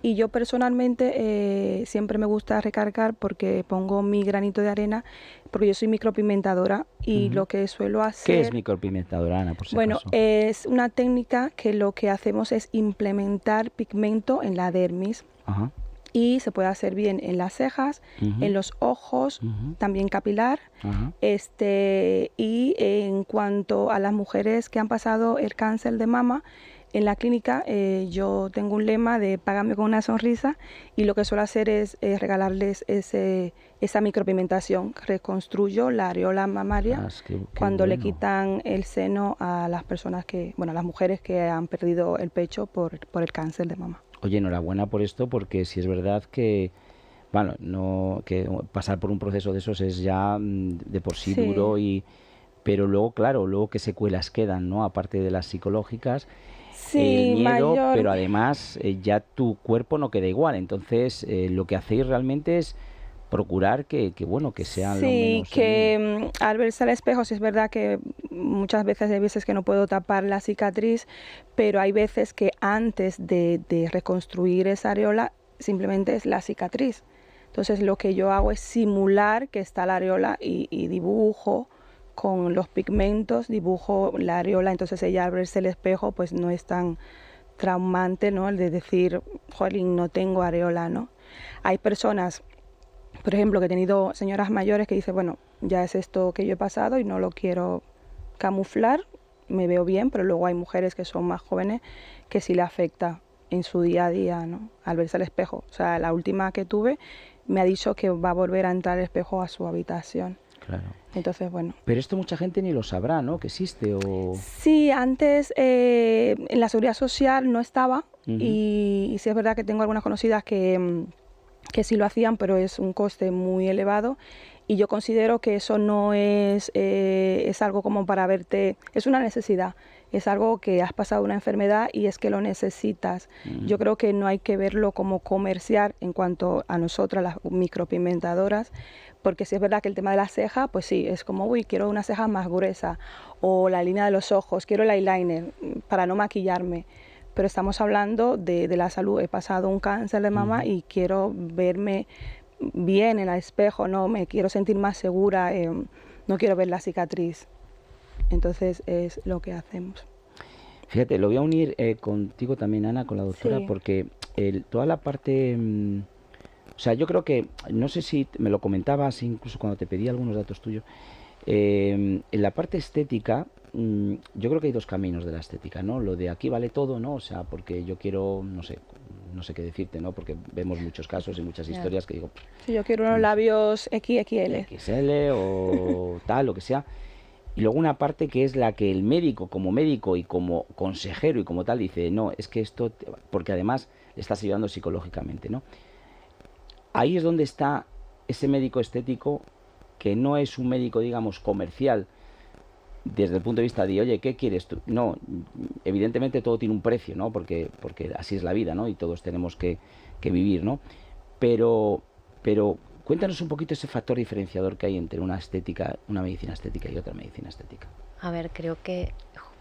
y yo personalmente siempre me gusta recargar porque pongo mi granito de arena, porque yo soy micropigmentadora y lo que suelo hacer... ¿Qué es micropigmentadora, Ana, por si Bueno, acaso? es una técnica que lo que hacemos es implementar pigmento en la dermis. Ajá. Y se puede hacer bien en las cejas, en los ojos, también capilar. Y en cuanto a las mujeres que han pasado el cáncer de mama, en la clínica yo tengo un lema de págame con una sonrisa y lo que suelo hacer es regalarles esa micropigmentación. Reconstruyo la areola mamaria cuando le quitan el seno a las personas a las mujeres que han perdido el pecho por el cáncer de mama. Oye, enhorabuena por esto, porque si es verdad que, bueno, que pasar por un proceso de esos es ya de por sí duro, pero luego, claro, qué secuelas quedan, ¿no? Aparte de las psicológicas, el miedo, pero además ya tu cuerpo no queda igual. Entonces, lo que hacéis realmente es procurar que sean lo menos... Sí, que al verse al espejo, sí es verdad que muchas veces hay veces que no puedo tapar la cicatriz, pero hay veces que antes de reconstruir esa areola simplemente es la cicatriz. Entonces lo que yo hago es simular que está la areola y dibujo con los pigmentos, dibujo la areola, entonces ella al verse el espejo pues no es tan traumante, ¿no? El de decir, jolín, no tengo areola, ¿no? Hay personas... Por ejemplo, que he tenido señoras mayores que dicen, bueno, ya es esto que yo he pasado y no lo quiero camuflar, me veo bien, pero luego hay mujeres que son más jóvenes que sí le afecta en su día a día, ¿no? Al verse al espejo. O sea, la última que tuve me ha dicho que va a volver a entrar el espejo a su habitación. Claro. Entonces, bueno. Pero esto mucha gente ni lo sabrá, ¿no? Que existe o... Sí, antes en la Seguridad Social no estaba y sí es verdad que tengo algunas conocidas que sí lo hacían, pero es un coste muy elevado y yo considero que eso no es algo como para verte, es una necesidad, es algo que has pasado una enfermedad y es que lo necesitas. Yo creo que no hay que verlo como comercial en cuanto a nosotras, las micropigmentadoras, porque si es verdad que el tema de la ceja, pues sí, es como, uy, quiero una ceja más gruesa, o la línea de los ojos, quiero el eyeliner para no maquillarme. Pero estamos hablando de la salud. He pasado un cáncer de mama y quiero verme bien en el espejo, no me quiero sentir más segura, no quiero ver la cicatriz. Entonces es lo que hacemos. Fíjate, lo voy a unir contigo también, Ana, con la doctora, Sí. porque toda la parte... o sea, yo creo que, no sé si me lo comentabas incluso cuando te pedí algunos datos tuyos, en la parte estética, yo creo que hay dos caminos de la estética, ¿no? Lo de aquí vale todo, ¿no? O sea, porque yo quiero, no sé qué decirte, ¿no? Porque vemos muchos casos y muchas Claro. historias que digo, Sí, yo quiero unos no sé, labios XXL. XL o tal, lo que sea. Y luego una parte que es la que el médico y como consejero y como tal dice, no, es que esto, porque además le estás ayudando psicológicamente, ¿no? Ahí es donde está ese médico estético que no es un médico, digamos, comercial, desde el punto de vista de, oye, ¿qué quieres tú? No, evidentemente todo tiene un precio, ¿no? Porque así es la vida, ¿no? Y todos tenemos que vivir, ¿no? Pero, pero cuéntanos un poquito ese factor diferenciador que hay entre una estética, una medicina estética y otra medicina estética. A ver, creo que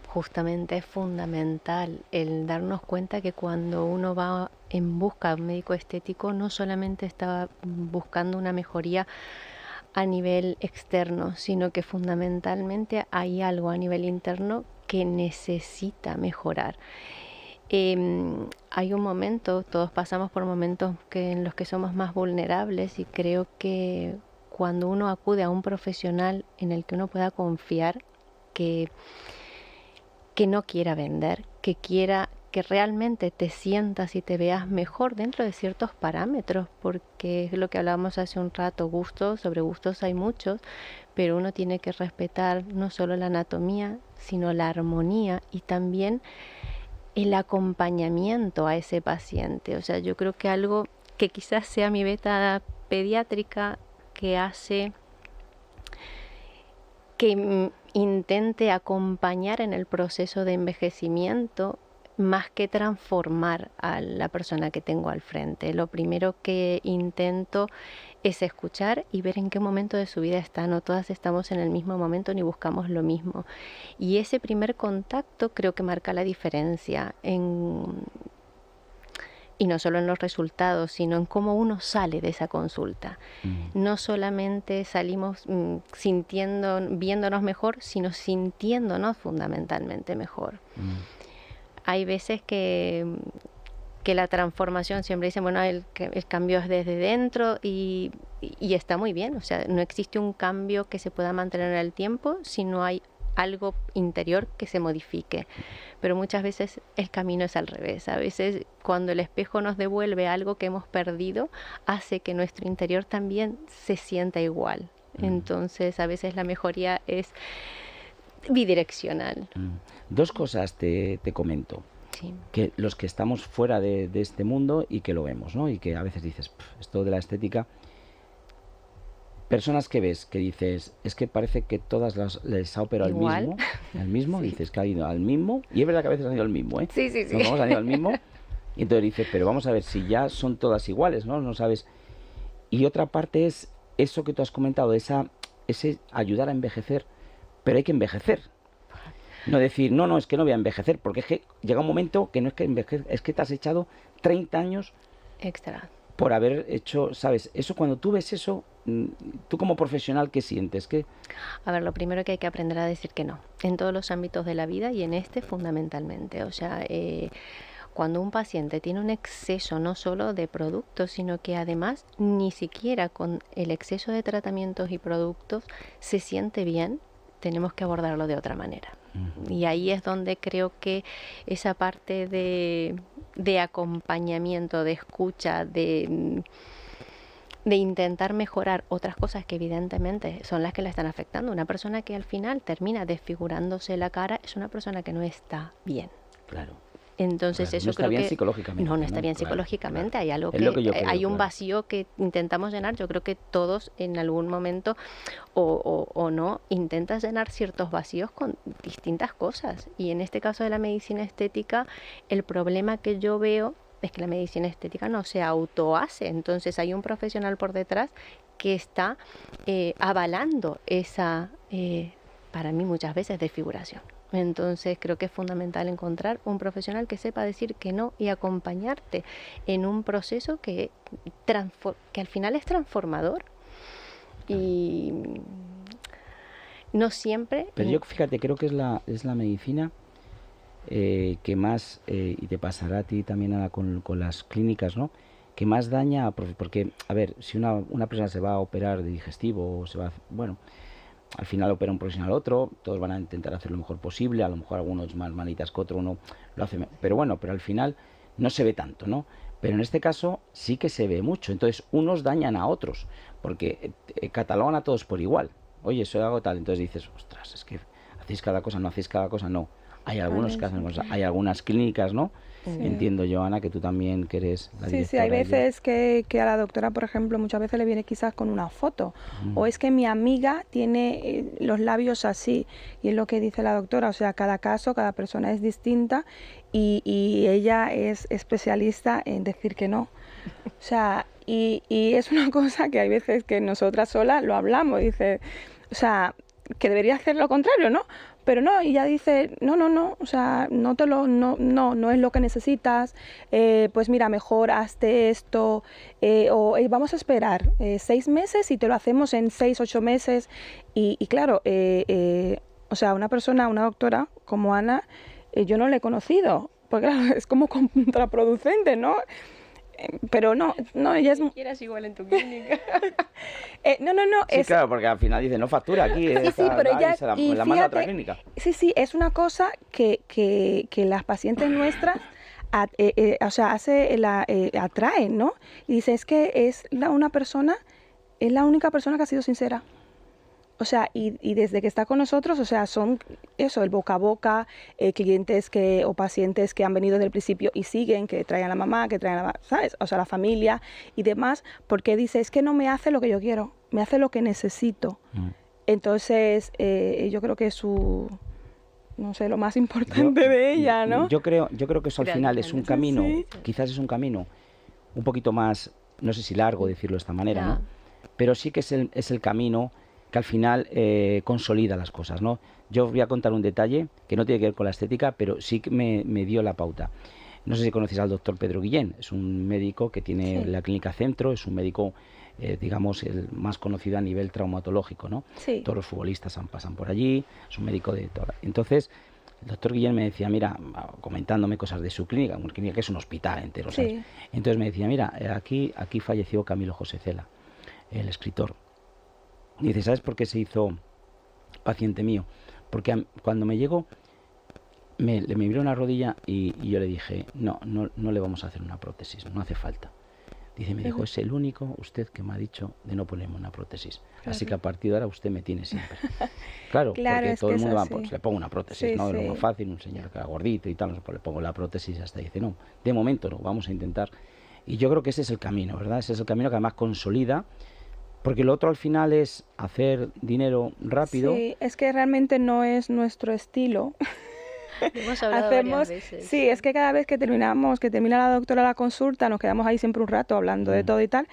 justamente es fundamental el darnos cuenta que cuando uno va en busca de un médico estético no solamente está buscando una mejoría a nivel externo, sino que fundamentalmente hay algo a nivel interno que necesita mejorar. Hay un momento, todos pasamos por momentos en los que somos más vulnerables y creo que cuando uno acude a un profesional en el que uno pueda confiar, que, que no quiera vender, que quiera que realmente te sientas y te veas mejor dentro de ciertos parámetros, porque es lo que hablábamos hace un rato, gustos, sobre gustos hay muchos, pero uno tiene que respetar no solo la anatomía, sino la armonía y también el acompañamiento a ese paciente. O sea, yo creo que algo que quizás sea mi beta pediátrica que hace que intente acompañar en el proceso de envejecimiento más que transformar a la persona que tengo al frente. Lo primero que intento es escuchar y ver en qué momento de su vida está. No todas estamos en el mismo momento ni buscamos lo mismo. Y ese primer contacto creo que marca la diferencia y no solo en los resultados, sino en cómo uno sale de esa consulta. No solamente salimos viéndonos mejor, sino sintiéndonos fundamentalmente mejor. Hay veces que la transformación, siempre dicen, bueno, el cambio es desde dentro y está muy bien. O sea, no existe un cambio que se pueda mantener en el tiempo si no hay algo interior que se modifique. Pero muchas veces el camino es al revés. A veces cuando el espejo nos devuelve algo que hemos perdido, hace que nuestro interior también se sienta igual. Entonces a veces la mejoría es bidireccional. Dos cosas te comento. Sí. Que los que estamos fuera de este mundo y que lo vemos, ¿no? Y que a veces dices, esto de la estética... Personas que ves, que dices, es que parece que todas les ha operado Igual. el mismo, Sí. dices que ha ido al mismo, y es verdad que a veces han ido al mismo, ¿eh? Sí, sí, sí. No, han ido al mismo, y entonces dices, pero vamos a ver si ya son todas iguales, ¿no? No sabes. Y otra parte es eso que tú has comentado, ese ayudar a envejecer, pero hay que envejecer. No decir, no, es que no voy a envejecer, porque es que llega un momento que no es que envejecer, es que te has echado 30 años Extra. por haber hecho, ¿sabes? Eso, cuando tú ves eso, tú como profesional, ¿qué sientes? ¿Qué? A ver, lo primero que hay que aprender a decir que no, en todos los ámbitos de la vida y en este fundamentalmente. O sea, cuando un paciente tiene un exceso no solo de productos, sino que además ni siquiera con el exceso de tratamientos y productos se siente bien, tenemos que abordarlo de otra manera. Y ahí es donde creo que esa parte de acompañamiento, de escucha, de intentar mejorar otras cosas que evidentemente son las que la están afectando. Una persona que al final termina desfigurándose la cara es una persona que no está bien. Claro. Entonces Claro, eso no está creo bien que psicológicamente. no está bien Claro, psicológicamente. claro. Hay algo Es lo que yo creo, hay un claro. vacío que intentamos llenar. Yo creo que todos en algún momento o no intentas llenar ciertos vacíos con distintas cosas. Y en este caso de la medicina estética, el problema que yo veo es que la medicina estética no se autohace. Entonces hay un profesional por detrás que está avalando esa, para mí muchas veces, desfiguración. Entonces creo que es fundamental encontrar un profesional que sepa decir que no y acompañarte en un proceso que al final es transformador. Y no siempre... Pero yo, fíjate, creo que es la medicina que más, y te pasará a ti también Ana, con las clínicas, ¿no? Que más daña, porque, a ver, si una persona se va a operar de digestivo, o se va a, bueno, al final opera un profesional otro, todos van a intentar hacer lo mejor posible, a lo mejor algunos más manitas que otro, uno lo hace, pero bueno, pero al final no se ve tanto, ¿no? Pero en este caso sí que se ve mucho, entonces unos dañan a otros, porque catalogan a todos por igual. Oye, soy algo tal, entonces dices, ostras, es que hacéis cada cosa, no hacéis cada cosa, no. Hay algunos que hacen cosas, hay algunas clínicas, ¿no? Sí. Entiendo yo, Ana, que tú también que eres la directora. Sí, hay veces que a la doctora, por ejemplo, muchas veces le viene quizás con una foto. O es que mi amiga tiene los labios así. Y es lo que dice la doctora. O sea, cada caso, cada persona es distinta. Y ella es especialista en decir que no. O sea, y es una cosa que hay veces que nosotras solas lo hablamos. Dice, o sea, que debería hacer lo contrario, ¿no? Pero no, y ella dice, no, o sea, no es lo que necesitas, pues mira, mejor hazte esto, o vamos a esperar 6 meses y te lo hacemos en 6, 8 meses. Y claro, o sea, una doctora como Ana, yo no la he conocido, porque claro, es como contraproducente, ¿no? Pero no, ella es... Ni siquiera es igual en tu clínica. No. Sí, claro, porque al final dice, no factura aquí, sí, pero ella... la manda a otra clínica. Sí, es una cosa que las pacientes nuestras, o sea, atraen, ¿no? Y dice, es que es la única persona que ha sido sincera. O sea, y desde que está con nosotros, o sea, son eso, el boca a boca, clientes o pacientes que han venido desde el principio y siguen, que traen a la mamá, ¿sabes? O sea, la familia y demás, porque dice, es que no me hace lo que yo quiero, me hace lo que necesito. Entonces, yo creo que es no sé, lo más importante de ella, ¿no? Yo creo que eso al final es un camino, quizás es un camino un poquito más, no sé si largo decirlo de esta manera, ¿no? Pero sí que es el camino que al final consolida las cosas, ¿no? Yo voy a contar un detalle que no tiene que ver con la estética, pero sí que me dio la pauta. No sé si conocéis al doctor Pedro Guillén, es un médico que tiene la clínica Centro, es un médico, digamos, el más conocido a nivel traumatológico, ¿no? Sí. Todos los futbolistas pasan por allí, es un médico de toda... Entonces, el doctor Guillén me decía, mira, comentándome cosas de su clínica, una clínica que es un hospital entero, ¿sabes? Sí. Entonces me decía, mira, aquí falleció Camilo José Cela, el escritor. Y dice, ¿sabes por qué se hizo paciente mío? Porque cuando me llegó, me miró una rodilla y yo le dije, no le vamos a hacer una prótesis, no hace falta. Dice, me dijo, es el único usted que me ha dicho de no ponerme una prótesis. Claro. Así que a partir de ahora usted me tiene siempre. Claro, porque todo el mundo va, pues le pongo una prótesis, ¿no? Es lo más fácil, un señor que era gordito y tal, pues le pongo la prótesis y hasta dice, no, de momento no, vamos a intentar. Y yo creo que ese es el camino, ¿verdad? Ese es el camino que además consolida. Porque lo otro al final es hacer dinero rápido. Sí, es que realmente no es nuestro estilo. Hemos hablado varias veces. Sí, es que cada vez que termina la doctora la consulta, nos quedamos ahí siempre un rato hablando de todo y tal.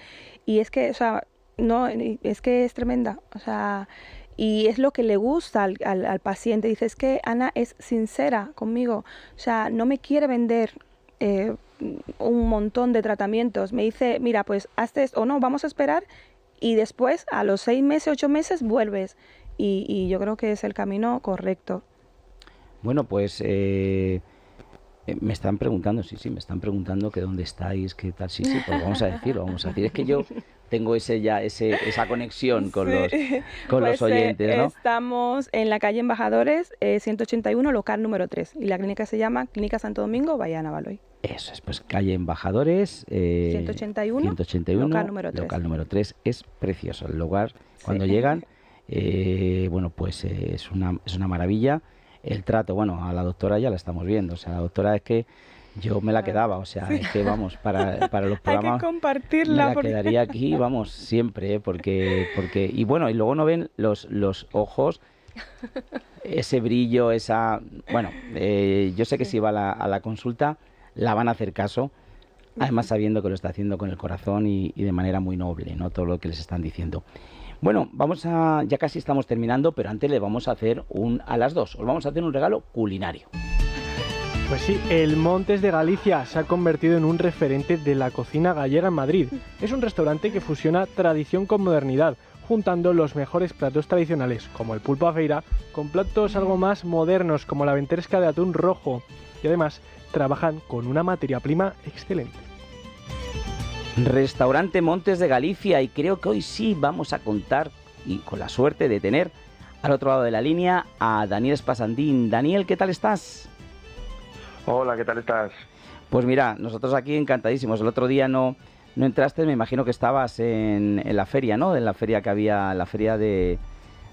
Y es que, o sea, no, es que es tremenda. O sea, y es lo que le gusta al paciente. Dice, es que Ana es sincera conmigo. O sea, no me quiere vender un montón de tratamientos. Me dice, mira, pues hazte esto, o no, vamos a esperar. Y después, a los 6 meses, 8 meses, vuelves. Y yo creo que es el camino correcto. Bueno, pues me están preguntando, me están preguntando que dónde estáis, qué tal, sí, pues vamos a decirlo. Es que yo tengo esa conexión con los oyentes, ¿no? Estamos en la calle Embajadores, 181, local número 3. Y la clínica se llama Clínica Santo Domingo, Bahía Navaloy. Eso es, pues calle Embajadores, 181, local número 3. Es precioso el lugar. Cuando llegan, bueno, pues es una maravilla. El trato, bueno, a la doctora ya la estamos viendo. O sea, la doctora es que yo me la quedaba. O sea, es que vamos, para los programas... Hay que compartirla. Me la quedaría aquí, vamos, siempre, porque... Y bueno, y luego no ven los ojos, ese brillo, esa... Bueno, yo sé que si va a la consulta... la van a hacer caso, además sabiendo que lo está haciendo con el corazón y de manera muy noble, ¿no? Todo lo que les están diciendo. Bueno, ya casi estamos terminando, pero antes le vamos a hacer a las 2, os vamos a hacer un regalo culinario. Pues sí, el Montes de Galicia se ha convertido en un referente de la cocina gallega en Madrid. Es un restaurante que fusiona tradición con modernidad, juntando los mejores platos tradicionales, como el pulpo a feira, con platos algo más modernos, como la ventresca de atún rojo, y además trabajan con una materia prima excelente. Restaurante Montes de Galicia, y creo que hoy sí vamos a contar, y con la suerte de tener al otro lado de la línea a Daniel Spasandín. Daniel, ¿qué tal estás? Hola, ¿qué tal estás? Pues mira, nosotros aquí encantadísimos. El otro día no entraste, me imagino que estabas en la feria, ¿no? En la feria que había, la feria de...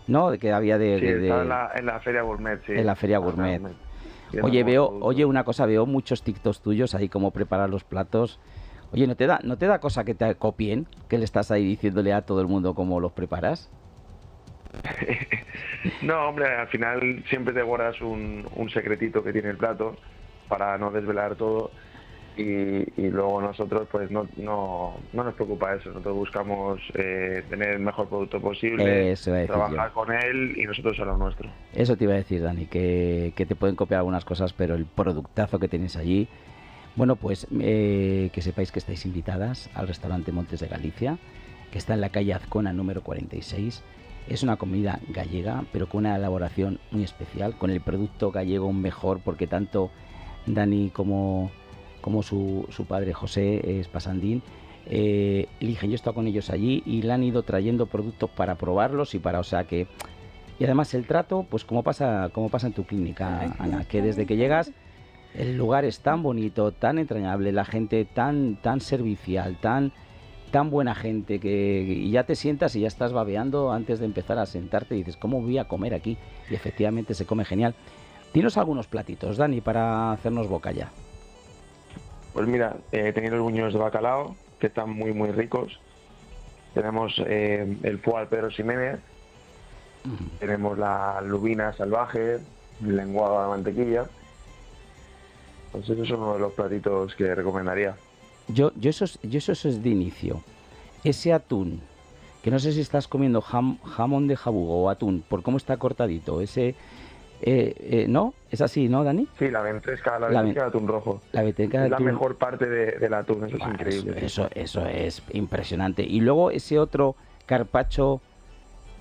¿no? Que había de... Sí, estaba en la feria gourmet, sí. En la feria gourmet. Oye, una cosa, veo muchos TikToks tuyos ahí cómo preparar los platos. Oye, ¿no te da cosa que te copien? Que le estás ahí diciéndole a todo el mundo cómo los preparas. No, hombre, al final siempre te guardas un secretito que tiene el plato para no desvelar todo y luego nosotros pues no nos preocupa eso, nosotros buscamos tener el mejor producto posible, trabajar con él y nosotros a lo nuestro. Eso te iba a decir, Dani, que te pueden copiar algunas cosas, pero el productazo que tenéis allí. Bueno, pues que sepáis que estáis invitadas al restaurante Montes de Galicia, que está en la calle Azcona número 46. Es una comida gallega, pero con una elaboración muy especial, con el producto gallego mejor, porque tanto Dani como su padre José Spasandín eligen. Yo he estado con ellos allí y le han ido trayendo productos para probarlos y además el trato, pues como pasa en tu clínica, Ana, que desde que llegas el lugar es tan bonito, tan entrañable, la gente tan servicial, tan buena gente, y ya te sientas y ya estás babeando antes de empezar a sentarte y dices, ¿cómo voy a comer aquí? Y efectivamente se come genial. Dinos algunos platitos, Dani, para hacernos boca ya. Pues mira, tenemos los buñuelos de bacalao, que están muy muy ricos. Tenemos el foie al Pedro Ximénez. Tenemos la lubina salvaje, el lenguado a la mantequilla. Pues esos son uno de los platitos que recomendaría. Yo eso es de inicio. Ese atún, que no sé si estás comiendo jamón de jabugo o atún, por cómo está cortadito. Ese, ¿no? ¿Es así, no, Dani? Sí, la ventresca de atún rojo. La ventresca es la mejor parte del atún, eso es increíble. Eso es impresionante. Y luego ese otro carpaccio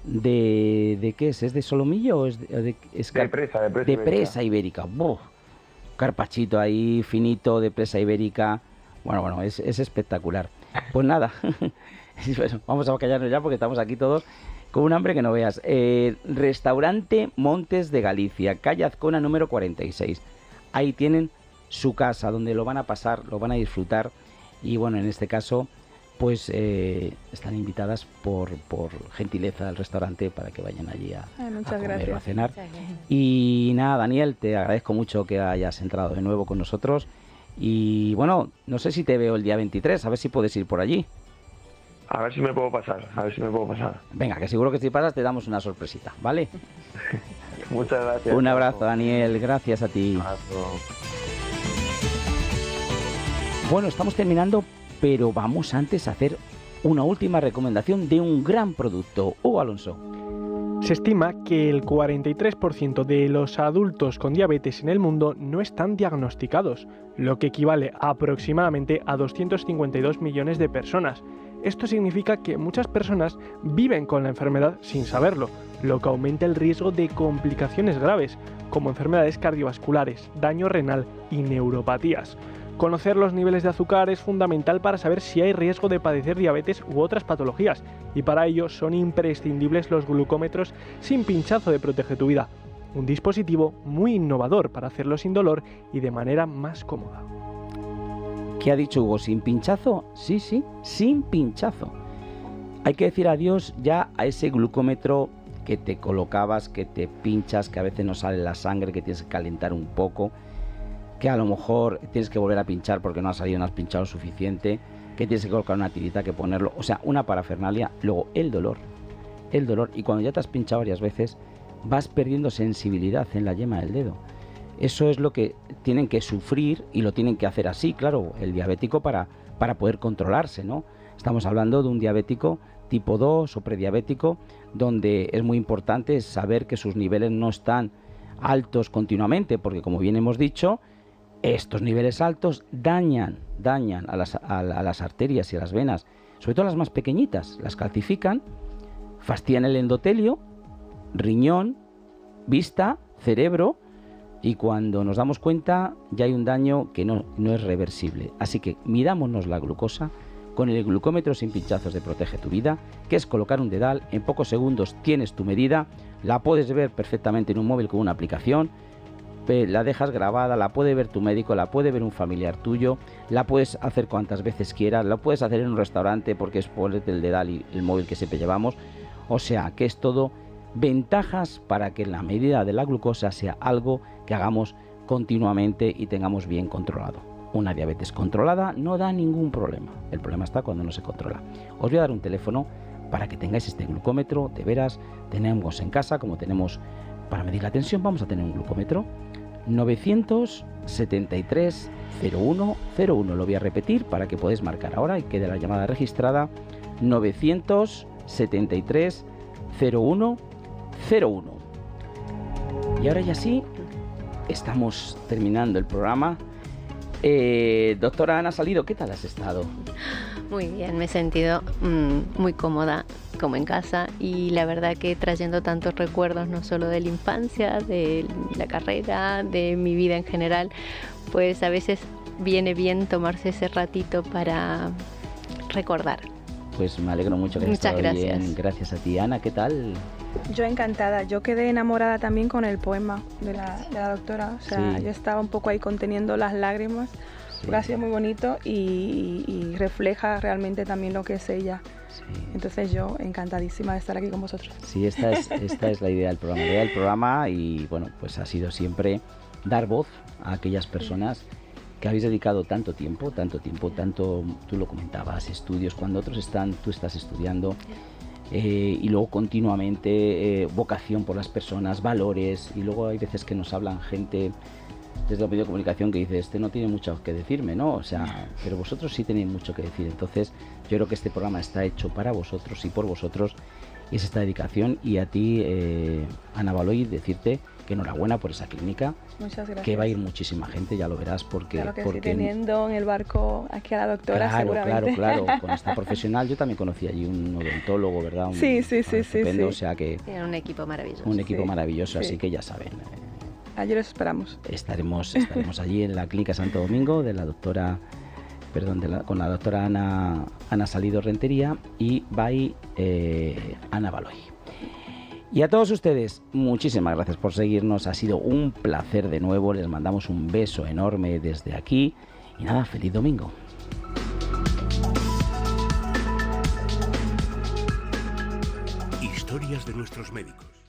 ¿de qué es? ¿Es de solomillo o es de presa ibérica? ¡Buf! Carpachito ahí, finito, de presa ibérica. Bueno, es espectacular. Pues nada, vamos a callarnos ya porque estamos aquí todos con un hambre que no veas. Restaurante Montes de Galicia, calle Azcona número 46. Ahí tienen su casa donde lo van a pasar, lo van a disfrutar. Y bueno, en este caso, pues están invitadas por gentileza al restaurante para que vayan allí a comer o a cenar. Y nada, Daniel, te agradezco mucho que hayas entrado de nuevo con nosotros. Y bueno, no sé si te veo el día 23, a ver si puedes ir por allí. A ver si me puedo pasar. Venga, que seguro que si pasas te damos una sorpresita, ¿vale? Muchas gracias. Un abrazo, Daniel, gracias a ti. Bueno, estamos terminando, pero vamos antes a hacer una última recomendación de un gran producto. Hugo Alonso. Se estima que el 43% de los adultos con diabetes en el mundo no están diagnosticados, lo que equivale a aproximadamente a 252 millones de personas. Esto significa que muchas personas viven con la enfermedad sin saberlo, lo que aumenta el riesgo de complicaciones graves, como enfermedades cardiovasculares, daño renal y neuropatías. Conocer los niveles de azúcar es fundamental para saber si hay riesgo de padecer diabetes u otras patologías, y para ello son imprescindibles los glucómetros sin pinchazo de Protege tu Vida, un dispositivo muy innovador para hacerlo sin dolor y de manera más cómoda. ¿Qué ha dicho Hugo? ¿Sin pinchazo? Sí, sin pinchazo. Hay que decir adiós ya a ese glucómetro que te colocabas, que te pinchas, que a veces no sale la sangre, que tienes que calentar un poco, que a lo mejor tienes que volver a pinchar porque no has salido, no has pinchado suficiente, que tienes que colocar una tirita, que ponerlo, o sea, una parafernalia. Luego el dolor, y cuando ya te has pinchado varias veces vas perdiendo sensibilidad en la yema del dedo. Eso es lo que tienen que sufrir y lo tienen que hacer así, claro, el diabético para poder controlarse, ¿no? Estamos hablando de un diabético tipo 2 o prediabético, donde es muy importante saber que sus niveles no están altos continuamente, porque como bien hemos dicho, estos niveles altos dañan a las arterias y a las venas, sobre todo las más pequeñitas, las calcifican, fastidian el endotelio, riñón, vista, cerebro, y cuando nos damos cuenta ya hay un daño que no es reversible. Así que midámonos la glucosa con el glucómetro sin pinchazos de Protege tu Vida, que es colocar un dedal, en pocos segundos tienes tu medida, la puedes ver perfectamente en un móvil con una aplicación, la dejas grabada, la puede ver tu médico, la puede ver un familiar tuyo, la puedes hacer cuantas veces quieras, la puedes hacer en un restaurante porque es ponerte el dedal y el móvil que siempre llevamos. O sea, que es todo ventajas para que la medida de la glucosa sea algo que hagamos continuamente y tengamos bien controlado. Una diabetes controlada no da ningún problema. El problema está cuando no se controla. Os voy a dar un teléfono para que tengáis este glucómetro. De veras, tenemos en casa, como tenemos para medir la tensión, vamos a tener un glucómetro. 973 0101. Lo voy a repetir para que podáis marcar ahora y quede la llamada registrada. 973 0101. Y ahora ya sí, estamos terminando el programa. Doctora Ana Salido, ¿qué tal has estado? Muy bien, me he sentido muy cómoda, como en casa, y la verdad que trayendo tantos recuerdos, no solo de la infancia, de la carrera, de mi vida en general, pues a veces viene bien tomarse ese ratito para recordar. Pues me alegro mucho que hayas estado bien. Gracias a ti. Ana, ¿qué tal? Yo encantada, yo quedé enamorada también con el poema de la doctora, o sea, Sí. yo estaba un poco ahí conteniendo las lágrimas, porque ha sido muy bonito y refleja realmente también lo que es ella. Sí. Entonces yo encantadísima de estar aquí con vosotros. Sí, esta es la idea del programa. La idea del programa, y bueno, pues ha sido siempre dar voz a aquellas personas que habéis dedicado tanto tiempo, tú lo comentabas, estudios, cuando otros están, tú estás estudiando. Y luego continuamente vocación por las personas, valores, y luego hay veces que nos hablan gente desde los medios de comunicación que dice, este no tiene mucho que decirme, ¿no? O sea, pero vosotros sí tenéis mucho que decir. Entonces yo creo que este programa está hecho para vosotros y por vosotros, y es esta dedicación. Y a ti, Ana Baloy, decirte que enhorabuena por esa clínica. Muchas gracias. Que va a ir muchísima gente, ya lo verás, porque... Claro que porque sí, teniendo en el barco aquí a la doctora, seguramente. Claro, con esta profesional. Yo también conocí allí un odontólogo, ¿verdad? Sí. Estupendo, o sea que... Tienen un equipo maravilloso. Un equipo maravilloso, sí. así que ya saben. Allí los esperamos. Estaremos allí en la Clínica Santo Domingo de la doctora... con la doctora Ana Salido Rentería y by Ana Baloy. Y a todos ustedes, muchísimas gracias por seguirnos, ha sido un placer de nuevo, les mandamos un beso enorme desde aquí y nada, feliz domingo. Historias de nuestros médicos.